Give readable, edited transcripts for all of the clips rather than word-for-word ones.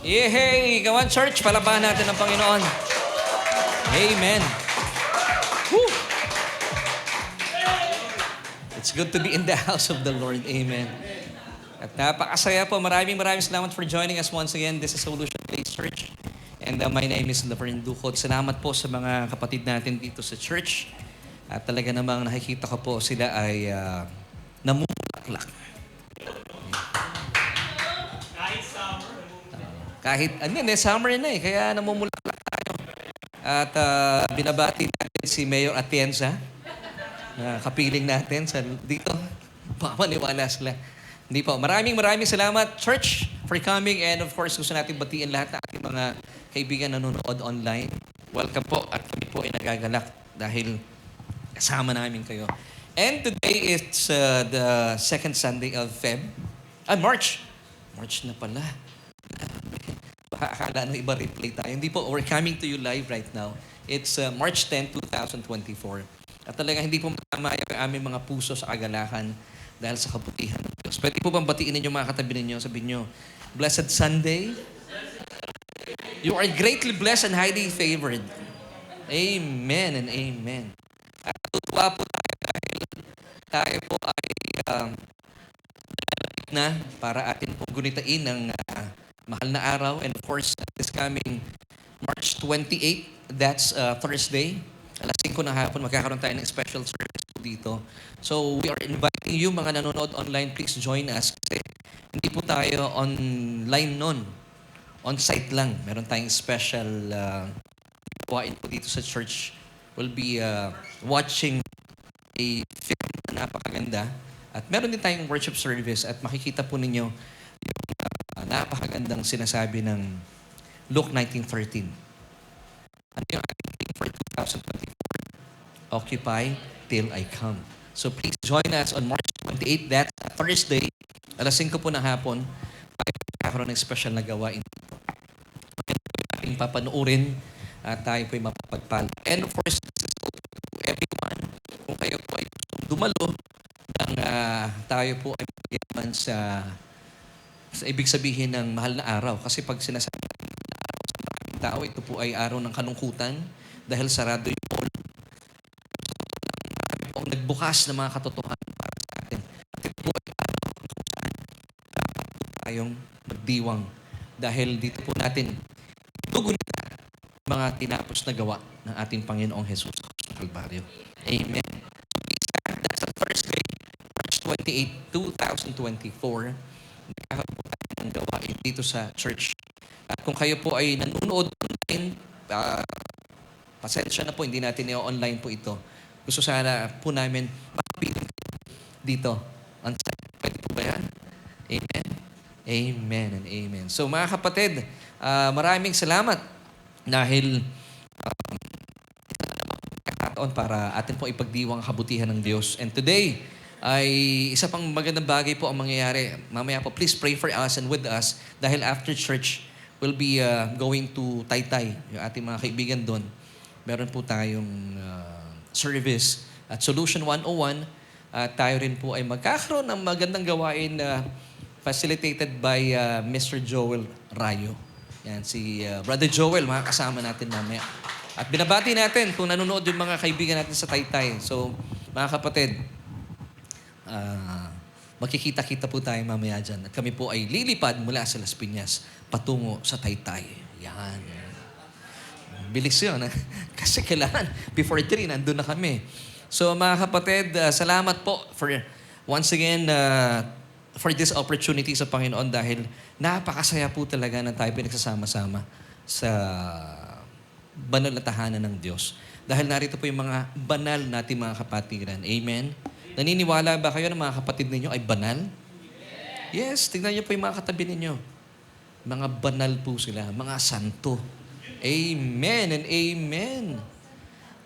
Yehey! Come on, church. Palabahan natin ang Panginoon. Amen. Woo! It's good to be in the house of the Lord. Amen. At napakasaya po. Maraming salamat for joining us once again. This is Solution Place Church. And my name is Laverne Ducot. Salamat po sa mga kapatid natin dito sa church. At talaga namang nakikita ko po sila ay namumulaklak. Kahit, summer na kaya namumulaklak tayo. At binabati natin si Mayor Atienza, na kapiling natin dito. Baka maniwala sila. Hindi po. Maraming salamat, church, for coming. And of course, gusto natin batiin lahat ng ating mga kaibigan na nanonood online. Welcome po. At kami po ay nagagalak dahil kasama namin kayo. And today is the second Sunday of March. March na pala. Baka akala ng iba replay tayo. Hindi po, we're coming to you live right now. It's March 10, 2024. At talaga hindi po makamaya ang aming mga puso sa kagalakan dahil sa kabutihan ng Diyos. Pwede po bang batiin ninyo mga katabi ninyo? Sabihin nyo, Blessed Sunday. You are greatly blessed and highly favored. Amen and amen. At natutuwa po tayo dahil tayo po ay na para atin po gunitain ng mahal na araw. And of course, this coming March 28, that's Thursday. Alas 5 ng hapon, magkakaroon tayo ng special service po dito. So, we are inviting you, mga nanonood online, please join us. Kasi hindi po tayo online nun. On-site lang. Meron tayong special gawain po dito sa church. We'll be watching a film na napakaganda. At meron din tayong worship service at makikita po ninyo yung napakagandang sinasabi ng Luke 19:13. Ano yung ating theme for 2024? Occupy till I come. So please join us on March 28. That's Thursday. Alas 5 po ng hapon. Magkakaroon ng special na gawain. Ating papanuorin at tayo po ay mapapagpala. And of course, this is open to everyone. Kung kayo po ay gustong dumalo, tayo po ay magyaman sa ibig sabihin ng mahal na araw. Kasi pag sinasabi natin na araw sa maraming tao, ito po ay araw ng kalungkutan dahil sarado yung mall. Marami po ang nagbukas ng mga katotohanan para sa atin. At ito po ay araw kung saan dapat po tayong magdiwang dahil dito po natin tugunin mga tinapos na gawa ng ating Panginoong Jesus sa Kalbaryo. Amen. That's on Thursday, March 28, 2024. Nakakaroon po tayo ng gawain dito sa church. At kung kayo po ay nanonood online, pasensya na po, hindi natin i-online po ito. Gusto sana po namin makapiling dito. Pwede po ba yan? Amen? Amen and amen. So mga kapatid, maraming salamat dahil kakataon para atin po ipagdiwang ang kabutihan ng Diyos. And today, ay isa pang magandang bagay po ang mangyayari. Mamaya po, please pray for us and with us dahil after church, we'll be going to Taytay, yung ating mga kaibigan doon. Meron po tayong service at Solution 101. At tayo rin po ay magkakaroon ng magandang gawain facilitated by Mr. Joel Rayo. Yan, si Brother Joel, makakasama natin mamaya. At binabati natin kung nanonood yung mga kaibigan natin sa Taytay. So, mga kapatid, makikita-kita po tayo mamaya dyan. At kami po ay lilipad mula sa Las Piñas patungo sa Taytay. Yan. Bilis yun. Kasi kailangan, before 3, nandun na kami. So mga kapatid, salamat po for once again for this opportunity sa Panginoon dahil napakasaya po talaga na tayo pinagsasama-sama sa banal na tahanan ng Diyos. Dahil narito po yung mga banal nating mga kapatiran. Amen? Naniniwala ba kayo na mga kapatid ninyo ay banal? Yes, tignan niyo po yung mga katabi ninyo. Mga banal po sila, mga santo. Amen and amen.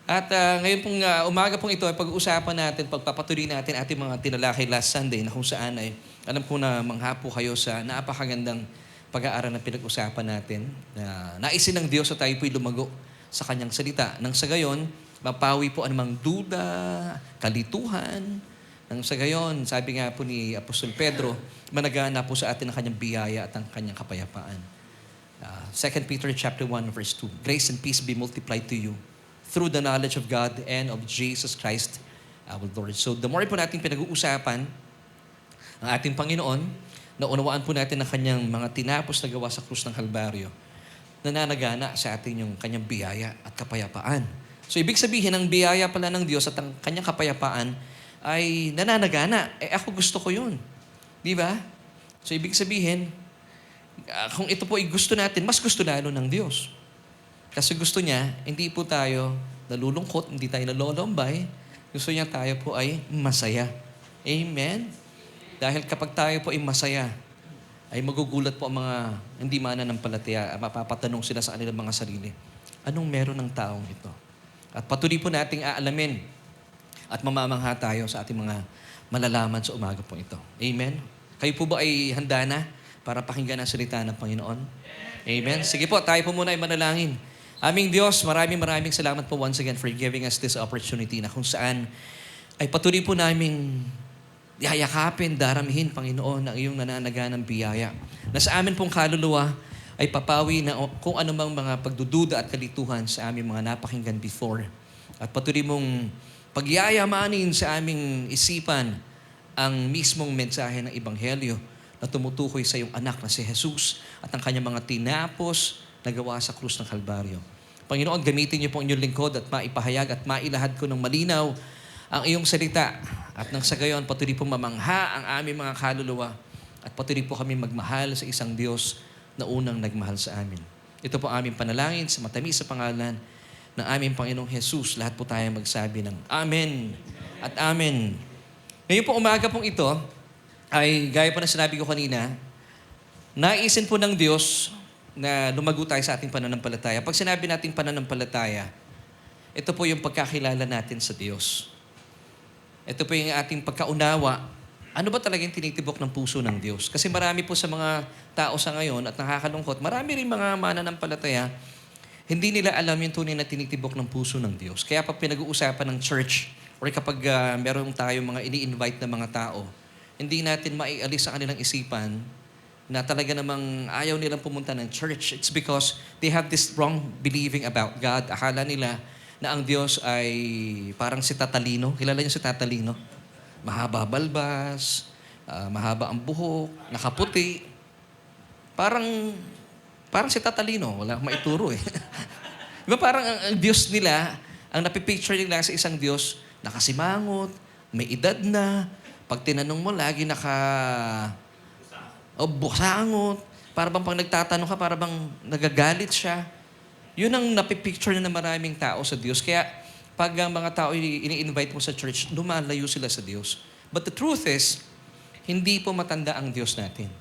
At ngayon pong umaga pong ito ay pag-uusapan natin, pagpapatuloy natin ating mga tinalakay last Sunday na kung saan ay alam ko na mangha po kayo sa napakagandang pag-aaral na pinag-usapan natin. Naisin ng Diyos na tayo po'y lumago sa kanyang salita. Nang sa gayon, mapawi po anumang duda, kalituhan. Nang sa gayon, sabi nga po ni Apostol Pedro, managana po sa atin ang kanyang biyaya at ang kanyang kapayapaan. 2 Peter chapter 1, verse 2. Grace and peace be multiplied to you through the knowledge of God and of Jesus Christ our Lord. So the more po natin pinag-uusapan ang ating Panginoon, naunawaan po natin ang kanyang mga tinapos na gawa sa krus ng Kalbaryo, nananagana sa atin yung kanyang biyaya at kapayapaan. So ibig sabihin, ang biyaya pala ng Diyos at ang kanyang kapayapaan ay nananagana. Ako gusto ko yun. Di ba? So ibig sabihin, kung ito po ay gusto natin, mas gusto lalo ng Diyos. Kasi gusto niya, hindi po tayo nalulungkot, hindi tayo nalolombay. Gusto niya tayo po ay masaya. Amen? Dahil kapag tayo po ay masaya, ay magugulat po ang mga hindi mananampalataya, mapapatanong sila sa kanilang mga sarili, anong meron ng taong ito? At patuloy po nating aalamin at mamamangha tayo sa ating mga malalaman sa umaga po ito. Amen? Kayo po ba ay handa na para pakinggan ang salita ng Panginoon? Amen? Sige po, tayo po muna ay manalangin. Aming Diyos, maraming salamat po once again for giving us this opportunity na kung saan ay patuloy po naming yayakapin, daramihin, Panginoon, ang iyong nananaganang biyaya. Na sa amin pong kaluluwa ay papawi na kung anumang mga pagdududa at kalituhan sa aming mga napakinggan before. At patuloy mong pagyayamanin sa aming isipan ang mismong mensahe ng Ebanghelyo na tumutukoy sa iyong anak na si Jesus at ang kanyang mga tinapos na gawa sa krus ng Kalbaryo. Panginoon, gamitin niyo po ang inyong lingkod at maipahayag at mailahad ko ng malinaw ang iyong salita. At nang sa gayon, patuloy po mamangha ang aming mga kaluluwa at patuloy po kami magmahal sa isang Diyos na unang nagmahal sa amin. Ito po aming panalangin sa matamis sa pangalan ng aming Panginoong Jesus. Lahat po tayo magsabi ng Amen at Amen. Ngayon po umaga pong ito ay gaya po na sinabi ko kanina, naisin po ng Diyos na lumago tayo sa ating pananampalataya. Pag sinabi nating pananampalataya, ito po yung pagkakilala natin sa Diyos. Ito po yung ating pagkaunawa. Ano ba talagang tinitibok ng puso ng Diyos? Kasi marami po sa mga tao sa ngayon at nakakalungkot, marami rin mga mananampalataya, hindi nila alam yung tunay na tinitibok ng puso ng Diyos. Kaya pag pinag-uusapan ng church or kapag meron tayong mga ini-invite na mga tao, hindi natin maialis sa kanilang isipan na talaga namang ayaw nilang pumunta ng church. It's because they have this wrong believing about God. Akala nila na ang Diyos ay parang si Tatalino. Kilala niyo si Tatalino? Mahaba balbas, mahaba ang buhok, nakaputi. Parang si Tatalino. Wala akong maituro eh. Diba parang ang Diyos nila, ang napipicture nila sa isang Diyos, nakasimangot, may edad na, pag tinanong mo, lagi busangot. Para bang pag nagtatanong ka, para bang nagagalit siya. Yun ang napipicture na maraming tao sa Diyos. Kaya pag ang mga tao ini-invite mo sa church, lumalayo sila sa Diyos. But the truth is, hindi po matanda ang Diyos natin.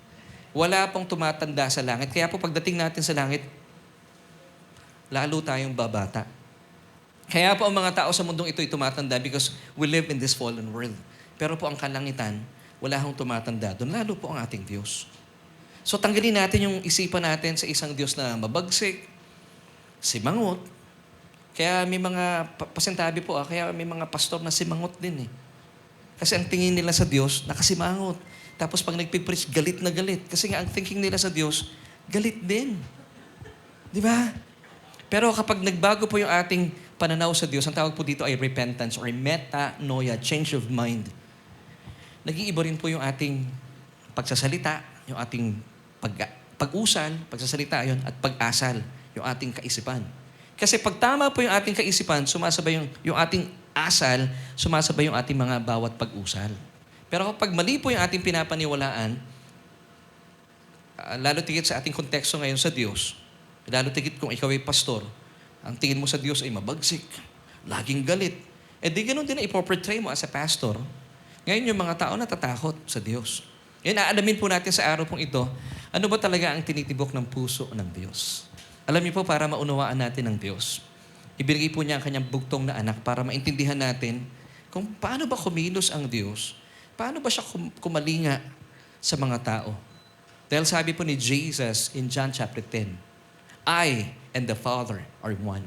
Wala pong tumatanda sa langit. Kaya po pagdating natin sa langit, lalo tayong babata. Kaya po ang mga tao sa mundong ito ay tumatanda because we live in this fallen world. Pero po ang kalangitan, wala hong tumatanda. Doon lalo po ang ating Diyos. So tanggalin natin yung isipan natin sa isang Diyos na mabagsik, simangot. Kaya may mga, pasintabi po kaya may mga pastor na simangot din eh. Kasi ang tingin nila sa Diyos, nakasimangot. Tapos pag nagpipreach, galit na galit. Kasi nga ang thinking nila sa Diyos, galit din. Di ba? Pero kapag nagbago po yung ating pananaw sa Diyos, ang tawag po dito ay repentance or metanoia, change of mind. Nag-iiba rin po yung ating pagsasalita, yung ating pag-usal, pagsasalita yun, at pag-asal, yung ating kaisipan. Kasi pag tama po yung ating kaisipan, sumasabay yung ating asal, sumasabay yung ating mga bawat pag-usal. Pero kapag mali po yung ating pinapaniwalaan, lalo tigit sa ating konteksto ngayon sa Diyos, lalo tigit kung ikaw ay pastor, ang tingin mo sa Diyos ay mabagsik, laging galit. Di ganun din na ipoportray mo as a pastor. Ngayon yung mga tao natatakot sa Diyos. Ngayon, aalamin po natin sa araw pong ito, ano ba talaga ang tinitibok ng puso ng Diyos? Alam niyo po, para maunawaan natin ang Diyos, ibigay po niya ang kanyang bugtong na anak para maintindihan natin kung paano ba kumilos ang Diyos, paano ba siya kumalinga sa mga tao. Dahil sabi po ni Jesus in John chapter 10, I and the Father are one.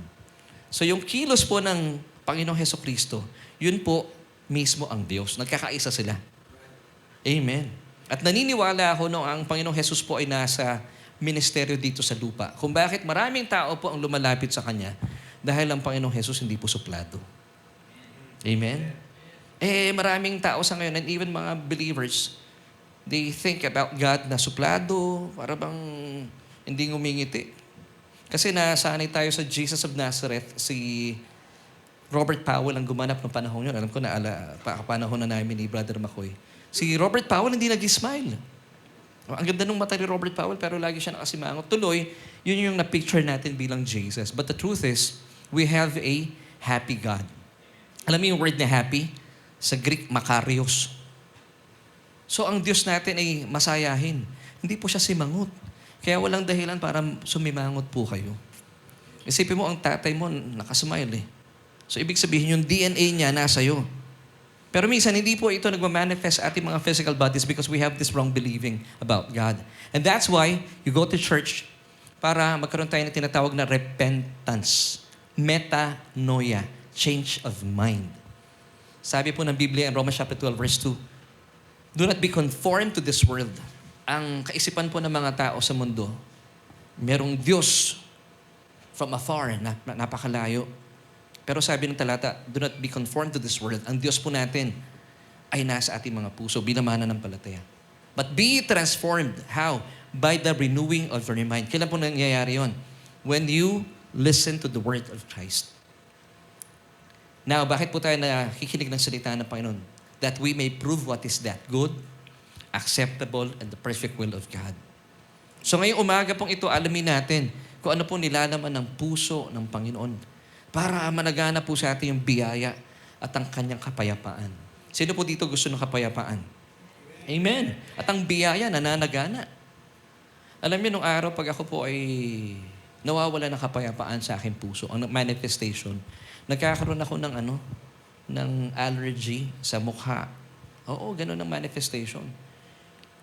So yung kilos po ng Panginoong Hesukristo, yun po mismo ang Diyos. Nagkakaisa sila. Amen. At naniniwala ako nung ang Panginoong Jesus po ay nasa ministeryo dito sa lupa. Kung bakit maraming tao po ang lumalapit sa Kanya dahil ang Panginoong Jesus hindi po suplado. Amen? Maraming tao sa ngayon and even mga believers, they think about God na suplado, para bang hindi ngumingiti. Kasi nasanay tayo sa Jesus of Nazareth, si Robert Powell ang gumanap ng panahon yun. Alam ko na panahon na namin ni Brother McCoy. Si Robert Powell hindi nag-smile. Ang ganda ng mata ni Robert Powell pero lagi siya nakasimangot. Tuloy, yun yung na-picture natin bilang Jesus. But the truth is, we have a happy God. Alam mo yung word na happy? Sa Greek, makarios. So ang Diyos natin ay masayahin. Hindi po siya simangot. Kaya walang dahilan para sumimangot po kayo. Isipin mo, ang tatay mo nakasmile eh. So ibig sabihin yung DNA niya nasa iyo. Pero minsan, hindi po ito nagmamanifest sa ating mga physical bodies because we have this wrong believing about God. And that's why you go to church para magkaroon tayo ng tinatawag na repentance. Metanoia. Change of mind. Sabi po ng Biblia in Romans chapter 12 verse 2, do not be conformed to this world. Ang kaisipan po ng mga tao sa mundo, merong Diyos from afar, napakalayo. Pero sabi ng talata, do not be conformed to this world. Ang Diyos po natin ay nasa ating mga puso, binamana ng palataya. But be transformed. How? By the renewing of your mind. Kailan po nangyayari yon? When you listen to the word of Christ. Now, bakit po tayo nakikinig ng salita ng Panginoon? That we may prove what is that good, acceptable, and the perfect will of God. So ngayong umaga pong ito, alamin natin kung ano po nilalaman ng puso ng Panginoon para managana po sa atin yung biyaya at ang kanyang kapayapaan. Sino po dito gusto ng kapayapaan? Amen. At ang biyaya nananagana. Alam niyo, nung araw pag ako po ay nawawala ng kapayapaan sa aking puso, ang manifestation, nagkakaroon ako ng allergy sa mukha. Oo, ganun ang manifestation.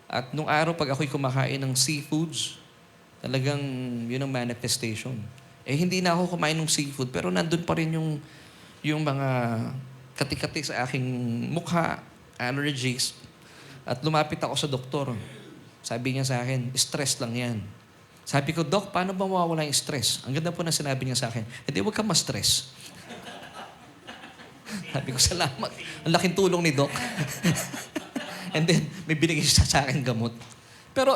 At nung araw, pag ako'y kumakain ng seafoods, talagang yun ang manifestation. Hindi na ako kumain ng seafood, pero nandun pa rin yung mga kati-kati sa aking mukha, allergies. At lumapit ako sa doktor. Sabi niya sa akin, stress lang yan. Sabi ko, Doc, paano ba mawawala yung stress? Ang ganda po na sinabi niya sa akin, huwag ka ma-stress. Sabi ko, salamat. Ang laking tulong ni Doc. And then, may binigay siya sa akin gamot. Pero,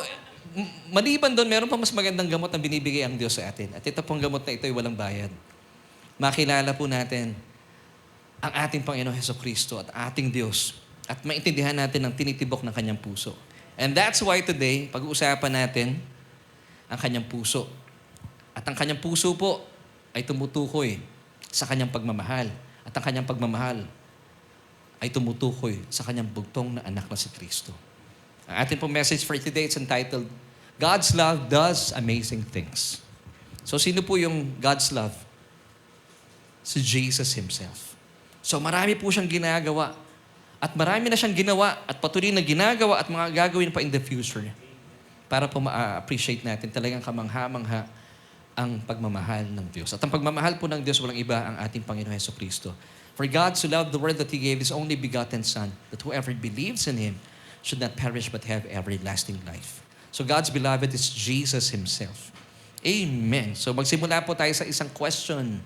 maliban doon, meron pa mas magandang gamot na binibigay ang Diyos sa atin. At ito pong gamot na ito ay walang bayad. Makilala po natin ang ating Panginoon Hesukristo at ating Diyos. At maintindihan natin ang tinitibok ng kanyang puso. And that's why today, pag-uusapan natin ang kanyang puso. At ang kanyang puso po ay tumutukoy sa kanyang pagmamahal. At ang kanyang pagmamahal ay tumutukoy sa kanyang bugtong na anak na si Kristo. Ang ating pong message for today is entitled, God's Love Does Amazing Things. So sino po yung God's love? Si Jesus Himself. So marami po siyang ginagawa. At marami na siyang ginawa at patuloy na ginagawa at mga gagawin pa in the future para po ma-appreciate natin talagang kamangha-mangha ang pagmamahal ng Diyos. At ang pagmamahal po ng Diyos walang iba ang ating Panginoon Hesukristo. For God so loved the world that He gave His only begotten Son, that whoever believes in Him should not perish but have everlasting life. So God's beloved is Jesus Himself. Amen. So magsimula po tayo sa isang question.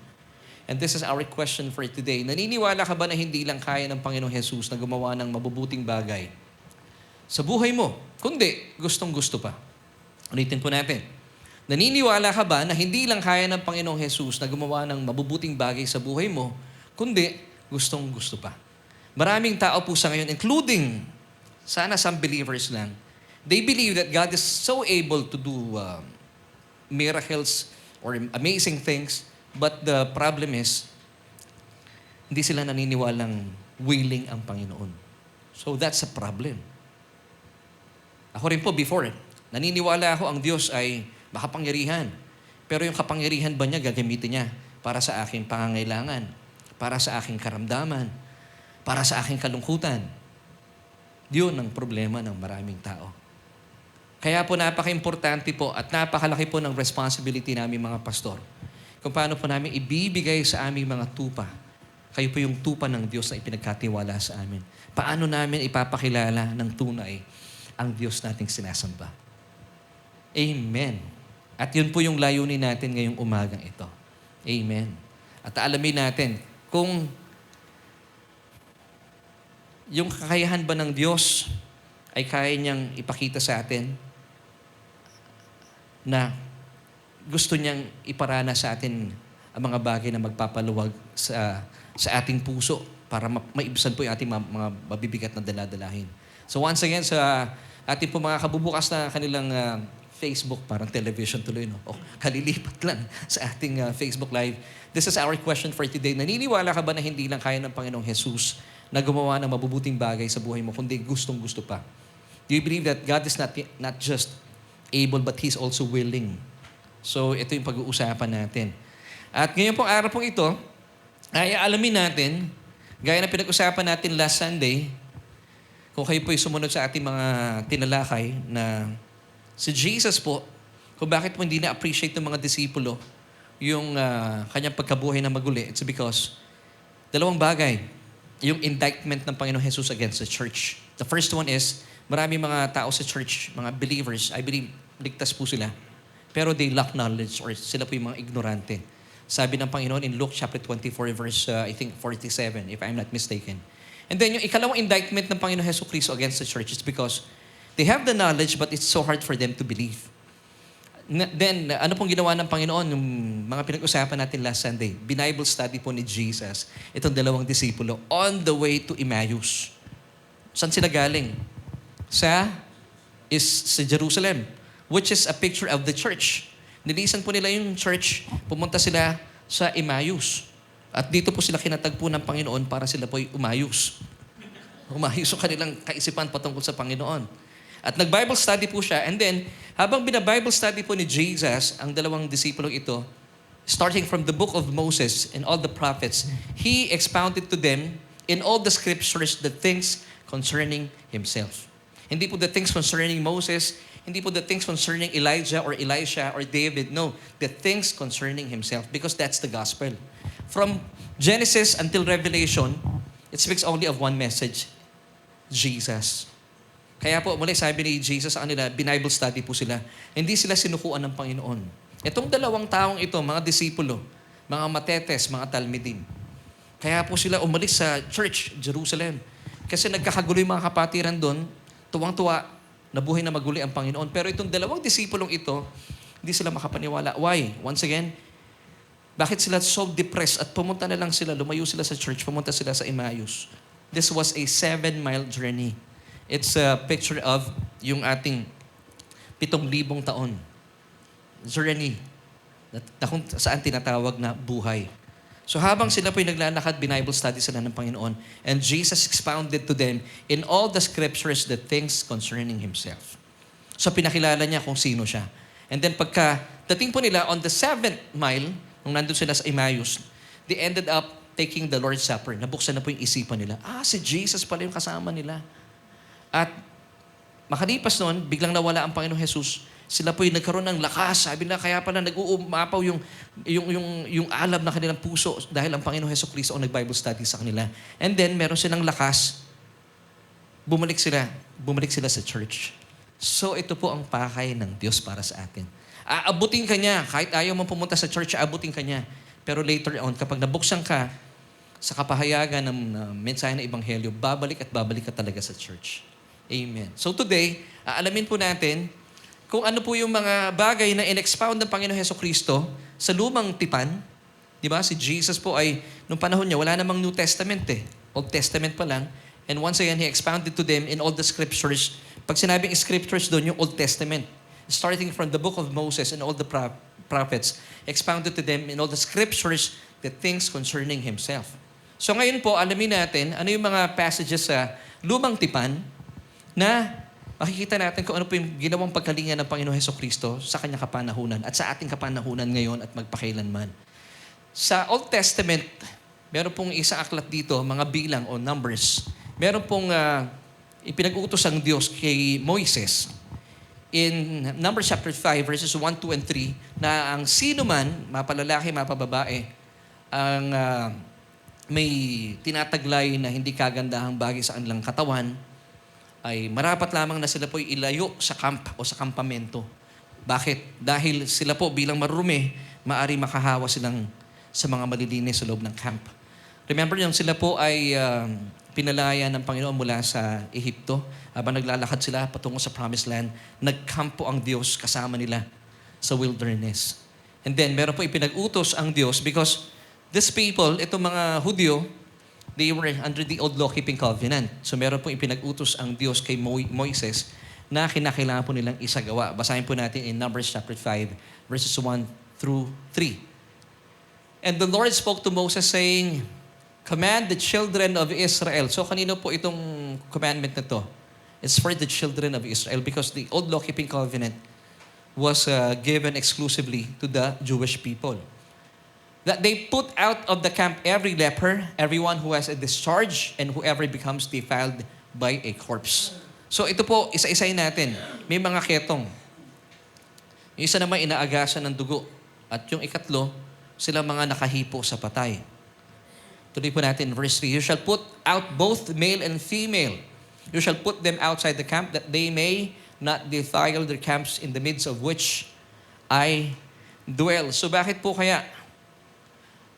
And this is our question for today. Naniniwala ka ba na hindi lang kaya ng Panginoong Jesus na gumawa ng mabubuting bagay sa buhay mo? Kundi, gustong-gusto pa. Ulitin po natin. Naniniwala ka ba na hindi lang kaya ng Panginoong Jesus na gumawa ng mabubuting bagay sa buhay mo, kundi gustong-gusto pa? Maraming tao po sa ngayon, including sana some believers lang, they believe that God is so able to do miracles or amazing things, but the problem is, hindi sila naniniwalang willing ang Panginoon. So that's a problem. Ako rin po before, naniniwala ako ang Diyos ay makapangyarihan. Pero yung kapangyarihan ba niya gagamitin niya para sa aking pangangailangan, para sa aking karamdaman, para sa aking kalungkutan? Yun ang problema ng maraming tao. Kaya po napaka-importante po at napakalaki po ng responsibility namin mga pastor kung paano po namin ibibigay sa aming mga tupa. Kayo po yung tupa ng Diyos na ipinagkatiwala sa amin. Paano namin ipapakilala ng tunay ang Diyos nating sinasamba? Amen. At yun po yung layunin natin ngayong umagang ito. Amen. At alamin natin kung yung kakayahan ba ng Diyos ay kaya niyang ipakita sa atin na gusto niyang iparana sa atin ang mga bagay na magpapaluwag sa ating puso para maibsan po yung ating mga mabibigat na daladalahin. So once again, sa ating po mga kabubukas na kanilang Facebook, parang television tuloy, no? O, kalilipat lang sa ating Facebook Live. This is our question for today. Naniniwala ka ba na hindi lang kaya ng Panginoong Jesus na gumawa ng mabubuting bagay sa buhay mo, kundi gustong-gusto pa? Do you believe that God is not just able, but He's also willing? So, ito yung pag-uusapan natin. At ngayon pong araw pong ito, ay alamin natin, gaya na pinag-usapan natin last Sunday, kung kayo po'y sumunod sa ating mga tinalakay na si Jesus po, kung bakit po hindi na-appreciate ng mga disipulo yung kanyang pagkabuhay na maguli, it's because dalawang bagay, yung indictment ng Panginoong Jesus against the church. The first one is, marami mga tao sa church, mga believers, I believe, ligtas po sila. Pero they lack knowledge or sila po yung mga ignorante. Sabi ng Panginoon in Luke chapter 24 verse, I think 47, if I'm not mistaken. And then yung ikalawang indictment ng Panginoon Hesus Kristo against the church is because they have the knowledge but it's so hard for them to believe. Then, ano pong ginawa ng Panginoon? Yung mga pinag-usapan natin last Sunday, Bible study po ni Jesus, itong dalawang disipulo, on the way to Emmaus. Saan sila galing? Sa Jerusalem, which is a picture of the church. Nilisan po nila yung church, pumunta sila sa Emmaus. At dito po sila kinatagpo ng Panginoon para sila po'y umayos. Umayos ang kanilang kaisipan patungkol sa Panginoon. At nag-Bible study po siya. And then, habang bina-Bible study po ni Jesus, ang dalawang disipulong ito, starting from the book of Moses and all the prophets, He expounded to them in all the scriptures the things concerning Himself. Hindi po the things concerning Moses, hindi po the things concerning Elijah or Elisha or David. No, the things concerning Himself, because that's the gospel. From Genesis until Revelation, it speaks only of one message, Jesus. Kaya po, muli sabi ni Jesus sa kanila, Bible study po sila. Hindi sila sinukuan ng Panginoon. Itong dalawang taong ito, mga disipulo, mga matetes, mga talmidim. Kaya po sila umalis sa church, Jerusalem. Kasi nagkakagulo yung mga kapatiran doon, tuwang-tuwa, nabuhay na maguli ang Panginoon. Pero itong dalawang disipulong ito, hindi sila makapaniwala. Why? Once again, bakit sila so depressed at pumunta na lang sila, lumayo sila sa church, pumunta sila sa Emmaus. This was a 7-mile journey. It's a picture of yung ating 7,000 taon journey na kung saan tinatawag na buhay. So habang sila po'y naglalakad, Bible study sila ng Panginoon, and Jesus expounded to them in all the scriptures the things concerning Himself. So pinakilala niya kung sino siya. And then pagka dating po nila on the 7th mile, nung nandun sila sa Emmaus, they ended up taking the Lord's Supper. Nabuksan na po yung isipan nila. Si Jesus pala yung kasama nila. At makalipas noon, biglang nawala ang Panginoong Jesus. Sila po'y nagkaroon ng lakas. Sabi na, kaya pala nag-uumapaw yung alab na kanilang puso dahil ang Panginoong Hesus Kristo ang nag-Bible study sa kanila. And then, meron silang lakas. Bumalik sila sa church. So, ito po ang pakay ng Diyos para sa atin. Aabutin ka niya. Kahit ayaw mo pumunta sa church, aabutin ka niya. Pero later on, kapag nabuksan ka sa kapahayagan ng mensahe ng Ebanghelyo, babalik ka talaga sa church. Amen. So today, aalamin po natin kung ano po yung mga bagay na in-expound ng Panginoon Hesus Kristo sa lumang tipan. Di ba? Si Jesus po ay, nung panahon niya, wala namang New Testament eh. Old Testament pa lang. And once again, He expounded to them in all the scriptures. Pag sinabing scriptures doon, yung Old Testament, starting from the book of Moses and all the prophets, expounded to them in all the scriptures the things concerning Himself. So ngayon po, alamin natin ano yung mga passages sa lumang tipan na makikita natin kung ano po yung ginawang pagkalinga ng Panginoon Hesus Kristo sa kanyang kapanahunan at sa ating kapanahunan ngayon at magpakailanman. Sa Old Testament, meron pong isang aklat dito, mga bilang o numbers. Meron pong ipinag-uutos ang Diyos kay Moises in Numbers chapter 5, verses 1, 2, and 3, na ang sino man, mapalalaki, mapababae, ang may tinataglay na hindi kagandahang bagay sa kanilang katawan, ay marapat lamang na sila po'y ilayo sa camp o sa kampamento. Bakit? Dahil sila po bilang marurumi, maari makahawa silang sa mga malilinis sa loob ng camp. Remember yung sila po ay pinalaya ng Panginoon mula sa Ehipto. Habang naglalakad sila patungo sa Promised Land, nagkampo ang Diyos kasama nila sa wilderness. And then, meron po ipinag-utos ang Diyos because these people, itong mga Hudyo, they were under the old law-keeping covenant. So meron po ipinag-utos ang Diyos kay Moises na kinakailangan po nilang isagawa. Basahin po natin in Numbers chapter 5, verses 1 through 3. And the Lord spoke to Moses saying, command the children of Israel. So kanino po itong commandment na to? It's for the children of Israel because the old law-keeping covenant was given exclusively to the Jewish people. That they put out of the camp every leper, everyone who has a discharge, and whoever becomes defiled by a corpse. So ito po, isa-isayin natin. May mga ketong. Yung isa naman inaagasan ng dugo. At yung ikatlo, sila mga nakahipo sa patay. Tuloy po natin, verse 3. You shall put out both male and female. You shall put them outside the camp that they may not defile their camps in the midst of which I dwell. So bakit po kaya?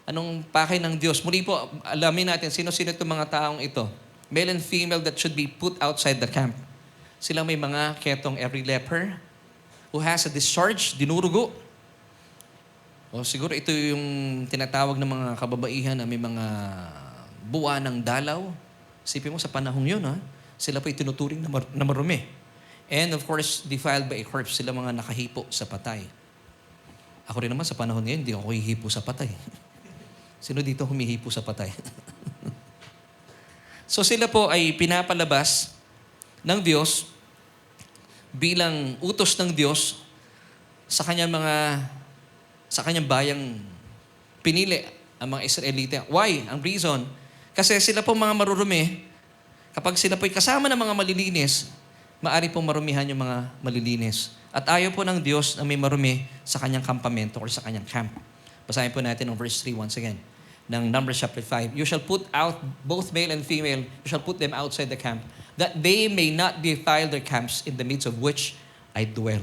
Anong pakay ng Diyos? Muli po, alamin natin sino-sino itong mga taong ito. Male and female that should be put outside the camp. Silang may mga ketong every leper who has a discharge, dinurugo. O siguro ito yung tinatawag ng mga kababaihan na may mga buwa ng dalaw. Isipin mo sa panahong yun, ha? Sila po itinuturing na marumi. And of course, defiled by a corpse. Sila mga nakahipo sa patay. Ako rin naman sa panahon ngayon, hindi ako hihipo sa patay. Sino dito humihipo sa patay? So sila po ay pinapalabas ng Diyos bilang utos ng Diyos sa kanyang bayang pinili ang mga Israelita. Why? Ang reason, kasi sila po mga marurumi, kapag sila po'y kasama ng mga malilinis, maari pong marumihan yung mga malilinis. At ayaw po ng Diyos na may marumi sa kanyang kampamento or sa kanyang camp. Basahin po natin ang verse 3 once again ng Numbers chapter 5. You shall put out both male and female, you shall put them outside the camp, that they may not defile their camps in the midst of which I dwell.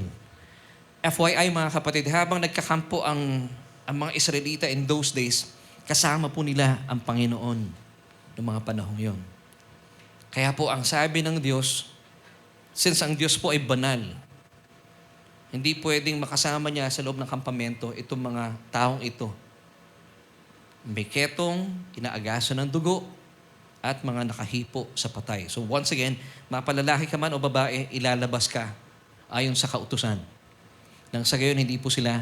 FYI mga kapatid, habang nagkakampo ang mga Israelita in those days, kasama po nila ang Panginoon noong mga panahong yon. Kaya po ang sabi ng Diyos, since ang Diyos po ay banal, hindi pwedeng makasama niya sa loob ng kampamento itong mga taong ito. May ketong, inaagasan ng dugo, at mga nakahipo sa patay. So once again, mapalalaki ka man o babae, ilalabas ka ayon sa kautusan. Nang sa gayon, hindi po sila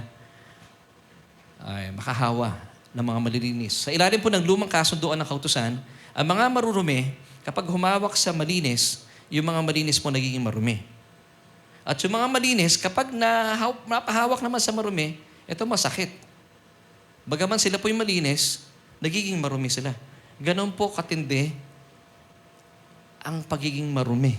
makahawa ng mga malilinis. Sa ilalim po ng lumang kasunduan ng kautusan, ang mga marurumi, kapag humawak sa malinis, yung mga malinis po nagiging marumi. At yung mga malinis, kapag napahawak naman sa marumi, ito masakit. Bagaman sila po yung malinis, nagiging marumi sila. Ganon po katindi ang pagiging marumi.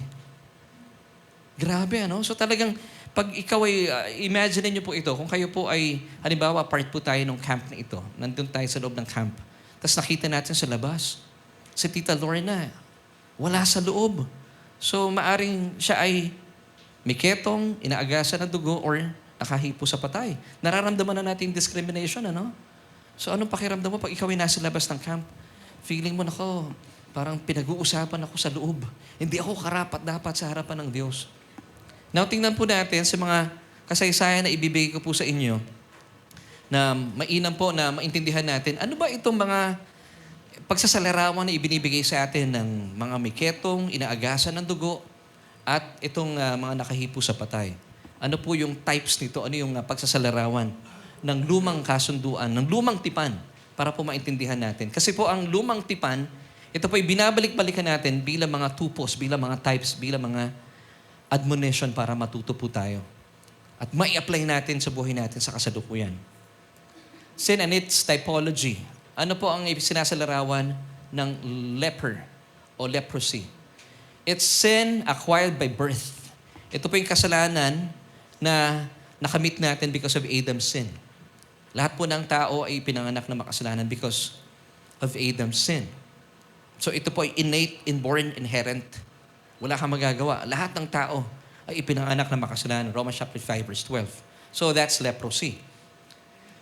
Grabe, ano? So talagang, pag ikaw ay, imagine niyo po ito, kung kayo po ay, halimbawa, part po tayo ng camp na ito, nandun tayo sa loob ng camp, tapos nakita natin sa labas, si Tita Lorna, wala sa loob. So, maaring siya ay may ketong, inaagasan ng dugo, or nakahipo sa patay. Nararamdaman na natin discrimination, ano? So, anong pakiramdam mo pag ikaw ay nasa labas ng camp? Feeling mo, nako, parang pinag-uusapan ako sa loob. Hindi ako karapat-dapat sa harapan ng Diyos. Now, tingnan po natin sa mga kasaysayan na ibibigay ko po sa inyo na mainam po na maintindihan natin, ano ba itong mga pagsasalarawan na ibinibigay sa atin ng mga may ketong, inaagasan ng dugo, at itong mga nakahipo sa patay. Ano po yung types nito? Ano yung pagsasalarawan ng lumang kasunduan, ng lumang tipan para po maintindihan natin. Kasi po ang lumang tipan, ito po ay binabalik-balikan natin bilang mga tupos, bilang mga types, bilang mga admonition para matuto po tayo. At mai-apply natin sa buhay natin sa kasalukuyan. Sin and its typology. Ano po ang sinasalarawan ng leper o leprosy? It's sin acquired by birth. Ito po yung kasalanan na nakamit natin because of Adam's sin. Lahat po ng tao ay pinanganak na makasalanan because of Adam's sin. So ito po ay innate, inborn, inherent. Wala kang magagawa. Lahat ng tao ay ipinanganak na makasalanan. Romans chapter 5, verse 12. So that's leprosy.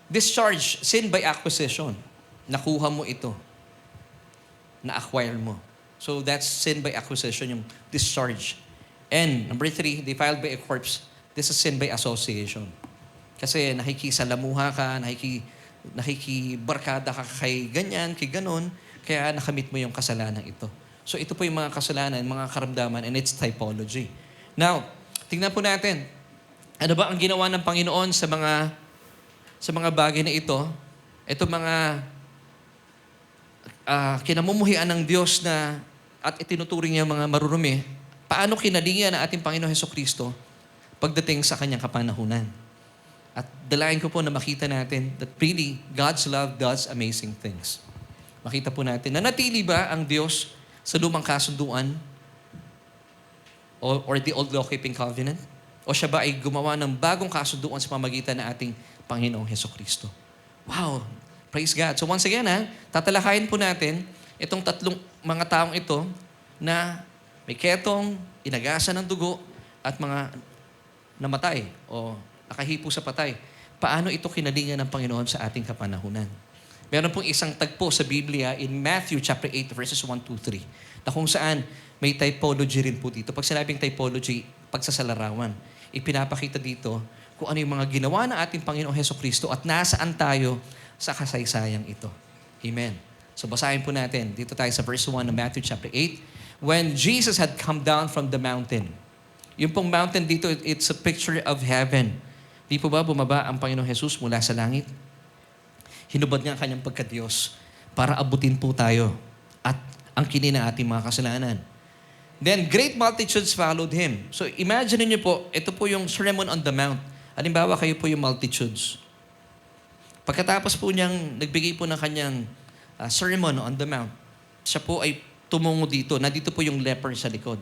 Discharge, sin by acquisition. Nakuha mo ito. Na-acquire mo. So that's sin by acquisition, yung discharge. And number 3, defiled by a corpse. This is sin by association. Kasi nakikisalamuha ka, nakikibarkada ka kay ganyan, kay ganon, kaya nakamit mo yung kasalanan ito. So ito po yung mga kasalanan, mga karamdaman, and it's typology. Now, tingnan po natin, ano ba ang ginawa ng Panginoon sa mga bagay na ito? Ito mga kinamumuhian ng Diyos na at itinuturing niya mga marurumi, paano kinalingan ng ating Panginoon Hesukristo pagdating sa kanyang kapanahunan. At dalayan ko po na makita natin that really God's love does amazing things. Makita po natin, nanatili ba ang Diyos sa lumang kasunduan or the old law-keeping covenant? O siya ba ay gumawa ng bagong kasunduan sa pamagitan ng ating Panginoong Hesukristo? Wow! Praise God. So once again, tatalakayin po natin itong tatlong mga taong ito na may ketong, inagasan ng dugo, at mga namatay o nakahipo sa patay. Paano ito kinalingan ng Panginoon sa ating kapanahunan? Meron pong isang tagpo sa Biblia in Matthew chapter 8 verses 1, 2, 3 na kung saan may typology rin po dito. Pag sinabing typology, pagsasalarawan, ipinapakita dito kung ano yung mga ginawa ng ating Panginoong Hesukristo at nasaan tayo sa kasaysayang ito. Amen. So basahin po natin. Dito tayo sa verse 1 ng Matthew chapter 8. When Jesus had come down from the mountain. Yung pong mountain dito, it's a picture of heaven. Di po ba bumaba ang Panginoong Jesus mula sa langit? Hinubad niya ang kanyang pagka-Diyos para abutin po tayo at ang kinin ng ating mga kasalanan. Then, great multitudes followed Him. So, imagine niyo po, ito po yung Sermon on the Mount. Halimbawa, kayo po yung multitudes. Pagkatapos po niyang nagbigay po ng kanyang Sermon on the Mount, siya po ay tumungo dito. Nandito po yung leper sa likod.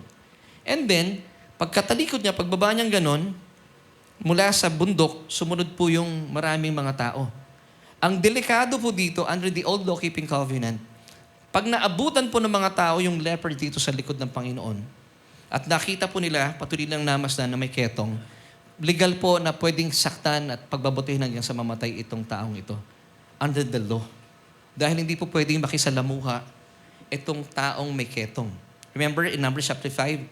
And then, pagkatalikod niya, pagbaba niyang ganon, mula sa bundok, sumunod po yung maraming mga tao. Ang delikado po dito, under the old law-keeping covenant, pag naabutan po ng mga tao yung leper dito sa likod ng Panginoon, at nakita po nila, patuloy lang namasdan na may ketong, legal po na pwedeng saktan at pagbabutihin hanggang sa mamatay itong taong ito. Under the law. Dahil hindi po pwedeng makisalamuha itong taong may ketong. Remember in Numbers chapter 5,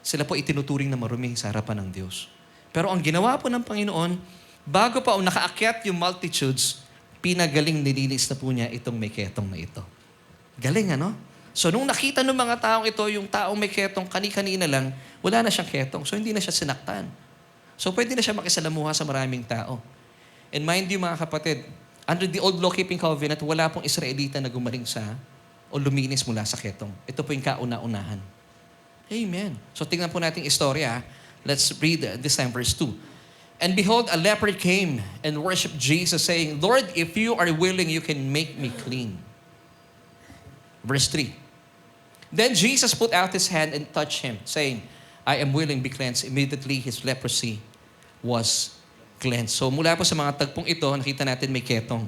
sila po itinuturing na marumi sa harapan ng Diyos. Pero ang ginawa po ng Panginoon, bago pa nakaakyat yung multitudes, pinagaling nilinis na po niya itong may ketong na ito. Galing, ano? So, nung nakita ng mga taong ito, yung taong may ketong, kani-kanina lang, wala na siyang ketong. So, hindi na siya sinaktan. So, pwede na siya makisalamuha sa maraming tao. And mind you, mga kapatid, under the old law-keeping covenant, wala pong Israelita na gumaling o luminis mula sa ketong. Ito po yung kauna-unahan. Amen. So, tingnan po natin istorya. Let's read this time, verse 2. And behold, a leper came and worshipped Jesus, saying, Lord, if you are willing, you can make me clean. Verse 3. Then Jesus put out his hand and touched him, saying, I am willing, be cleansed. Immediately, his leprosy was cleansed. So mula po sa mga tagpong ito, nakita natin may ketong.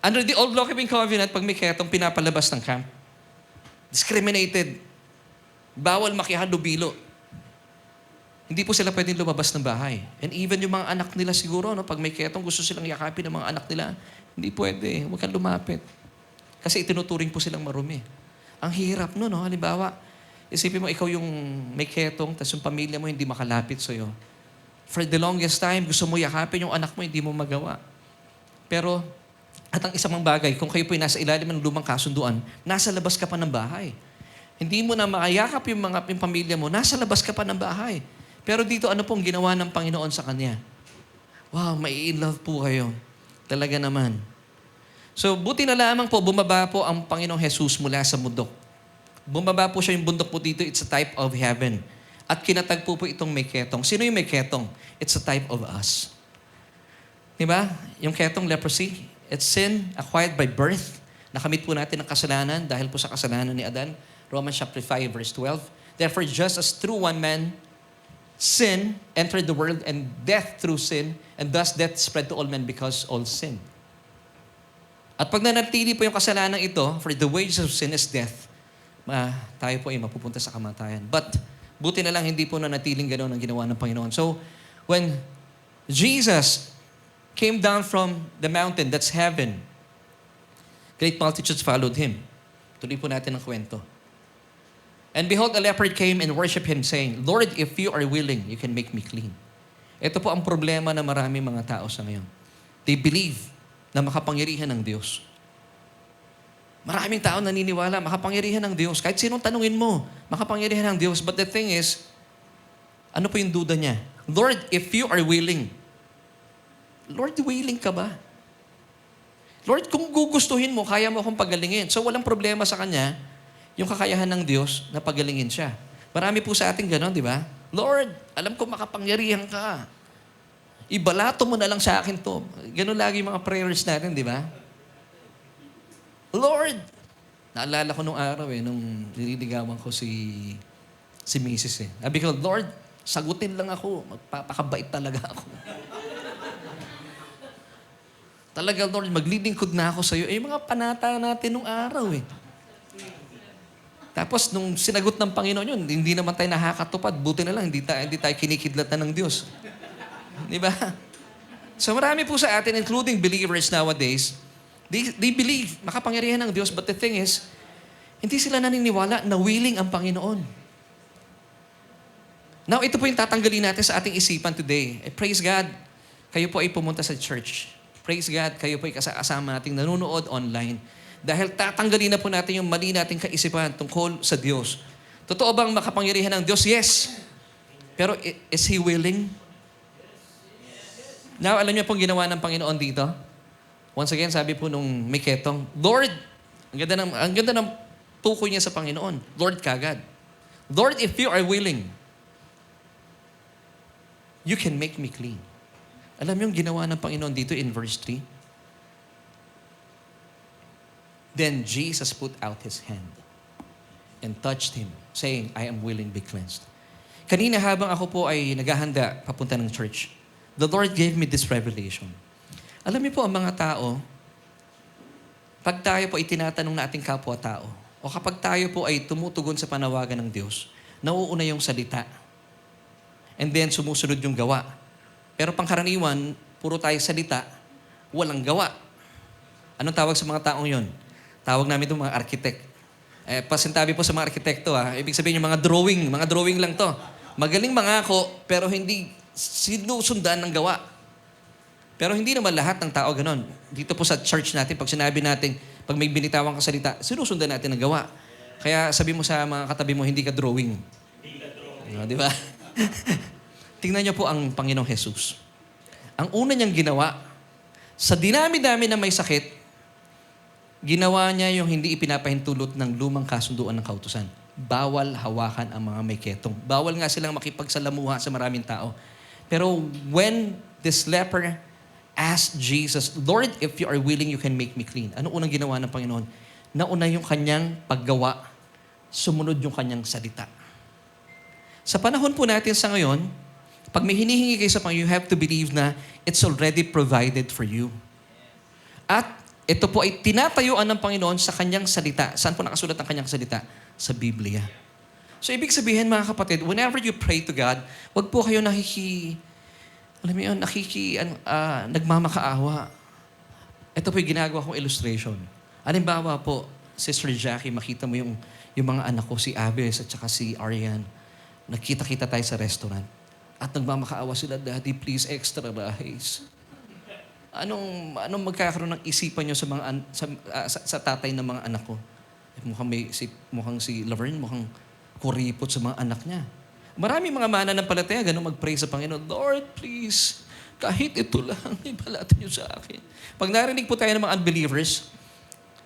Under the old law-keeping covenant, pag may ketong, pinapalabas ng camp. Discriminated. Bawal makihalubilo. Hindi po sila pwedeng lumabas ng bahay. And even yung mga anak nila siguro, no, pag may ketong gusto silang yakapin ng mga anak nila, hindi pwede. Huwag kang lumapit. Kasi itinuturing po silang marumi. Ang hirap no? Halimbawa, isipin mo ikaw yung may ketong, tapos yung pamilya mo hindi makalapit sa'yo. For the longest time, gusto mo yakapin yung anak mo, hindi mo magawa. Pero, at ang isang bagay, kung kayo po ay nasa ilalim ng lumang kasunduan, nasa labas ka pa ng bahay. Hindi mo na makayakap yung pamilya mo, nasa labas ka pa ng bahay. Pero dito, ano pong ginawa ng Panginoon sa kanya? Wow, may love po kayo. Talaga naman. So, buti na lamang po, bumaba po ang Panginoong Jesus mula sa bundok. Bumaba po siya yung bundok po dito, it's a type of heaven. At kinatagpo po itong may ketong. Sino yung may ketong? It's a type of us. Diba? Yung ketong leprosy, it's sin acquired by birth. Nakamit po natin ang kasalanan dahil po sa kasalanan ni Adan. Romans chapter 5, verse 12. Therefore, just as through one man, sin entered the world, and death through sin, and thus death spread to all men because all sin. At pag nanatili po yung kasalanan ito, for the wages of sin is death, tayo po ay mapupunta sa kamatayan. But, buti na lang hindi po nanatiling gano'n ang ginawa ng Panginoon. So, when Jesus came down from the mountain, that's heaven. Great multitudes followed him. Tuloy po natin ang kwento. And behold, a leopard came and worshiped him, saying, Lord, if you are willing, you can make me clean. Ito po ang problema ng maraming mga tao sa ngayon. They believe na makapangyarihan ng Diyos. Maraming tao naniniwala, makapangyarihan ng Diyos. Kahit sinong tanungin mo, makapangyarihan ng Diyos. But the thing is, ano po yung duda niya? Lord, if you are willing. Lord, willing ka ba? Lord, kung gugustuhin mo, kaya mo akong pagalingin. So walang problema sa Kanya, yung kakayahan ng Diyos na pagalingin siya. Marami po sa ating gano'n, di ba? Lord, alam ko makapangyarihan ka. Ibalato mo na lang sa akin to. Ganun lagi yung mga prayers natin, di ba? Lord! Naalala ko nung araw nung nililigawan ko si Mrs. Sabi ko, Lord, sagutin lang ako. Magpapakabait talaga ako. Talaga, Lord, maglilingkod na ako sa'yo. Mga panata natin nung araw Tapos, nung sinagot ng Panginoon yun, hindi naman tayo nakakatupad. Buti na lang, hindi tayo kinikidlatan ng Diyos. Di ba? So marami po sa atin, including believers nowadays, they believe makapangyarihan ng Diyos, but the thing is, hindi sila naniniwala na willing ang Panginoon. Now, ito po yung tatanggalin natin sa ating isipan today. Praise God, kayo po ay pumunta sa church. Praise God, kayo po ay kasama nating nanonood online. Dahil tatanggalin na po natin yung mali nating kaisipan tungkol sa Diyos. Totoo bang makapangyarihan ng Diyos? Yes. Pero is He willing? Now, alam niyo pong ginawa ng Panginoon dito? Once again, sabi po nung may ketong, Lord, ang ganda ng tukoy niya sa Panginoon. Lord kagad. Lord, if you are willing, you can make me clean. Alam niyo yung ginawa ng Panginoon dito in verse 3? Then Jesus put out His hand and touched him, saying, I am willing, be cleansed. Kanina habang ako po ay naghahanda papunta ng church, the Lord gave me this revelation. Alam niyo po ang mga tao, pag tayo po ay tinatanong na ating kapwa-tao, o kapag tayo po ay tumutugon sa panawagan ng Diyos, nauuna yung salita. And then sumusunod yung gawa. Pero pangkaraniwan, puro tayo salita, walang gawa. Anong tawag sa mga taong yon? Tawag namin itong mga architect. Pasintabi po sa mga arkitekto ibig sabihin yung mga drawing lang to. Magaling mangako, pero hindi sinusundan ng gawa. Pero hindi naman lahat ng tao ganon. Dito po sa church natin, pag sinabi natin, pag may binitawang kasalita, sinusundan natin ang gawa. Kaya sabi mo sa mga katabi mo, hindi ka drawing. Di ba? Tingnan niyo po ang Panginoong Jesus. Ang una niyang ginawa, sa dinami-dami na may sakit, ginawa niya yung hindi ipinapahintulot ng lumang kasunduan ng kautusan. Bawal hawakan ang mga may ketong. Bawal nga silang makipagsalamuha sa maraming tao. Pero when this leper asked Jesus, Lord, if you are willing, you can make me clean. Ano unang ginawa ng Panginoon? Nauna yung kanyang paggawa, sumunod yung kanyang salita. Sa panahon po natin sa ngayon, pag may hinihingi kayo sa Panginoon, you have to believe na it's already provided for you. At ito po ay tinatayuan ng Panginoon sa kanyang salita. Saan po nakasulat ang kanyang salita? Sa Biblia. So, ibig sabihin, mga kapatid, whenever you pray to God, wag po kayo nagmamakaawa. Ito po yung ginagawa kong illustration. Halimbawa po, Sister Jackie, makita mo yung mga anak ko, si Aves at saka si Arian. Nagkita-kita tayo sa restaurant. At nagmamakaawa sila, Daddy, please, extra rice. Anong magkakaroon ng isipan nyo sa tatay ng mga anak ko? Mukhang si Laverne, mukhang kuripot sa mga anak niya. Maraming mga mananampalataya, ganun mag-pray sa Panginoon, Lord, please, kahit ito lang, ibalatan nyo sa akin. Pag narinig po tayo ng mga unbelievers,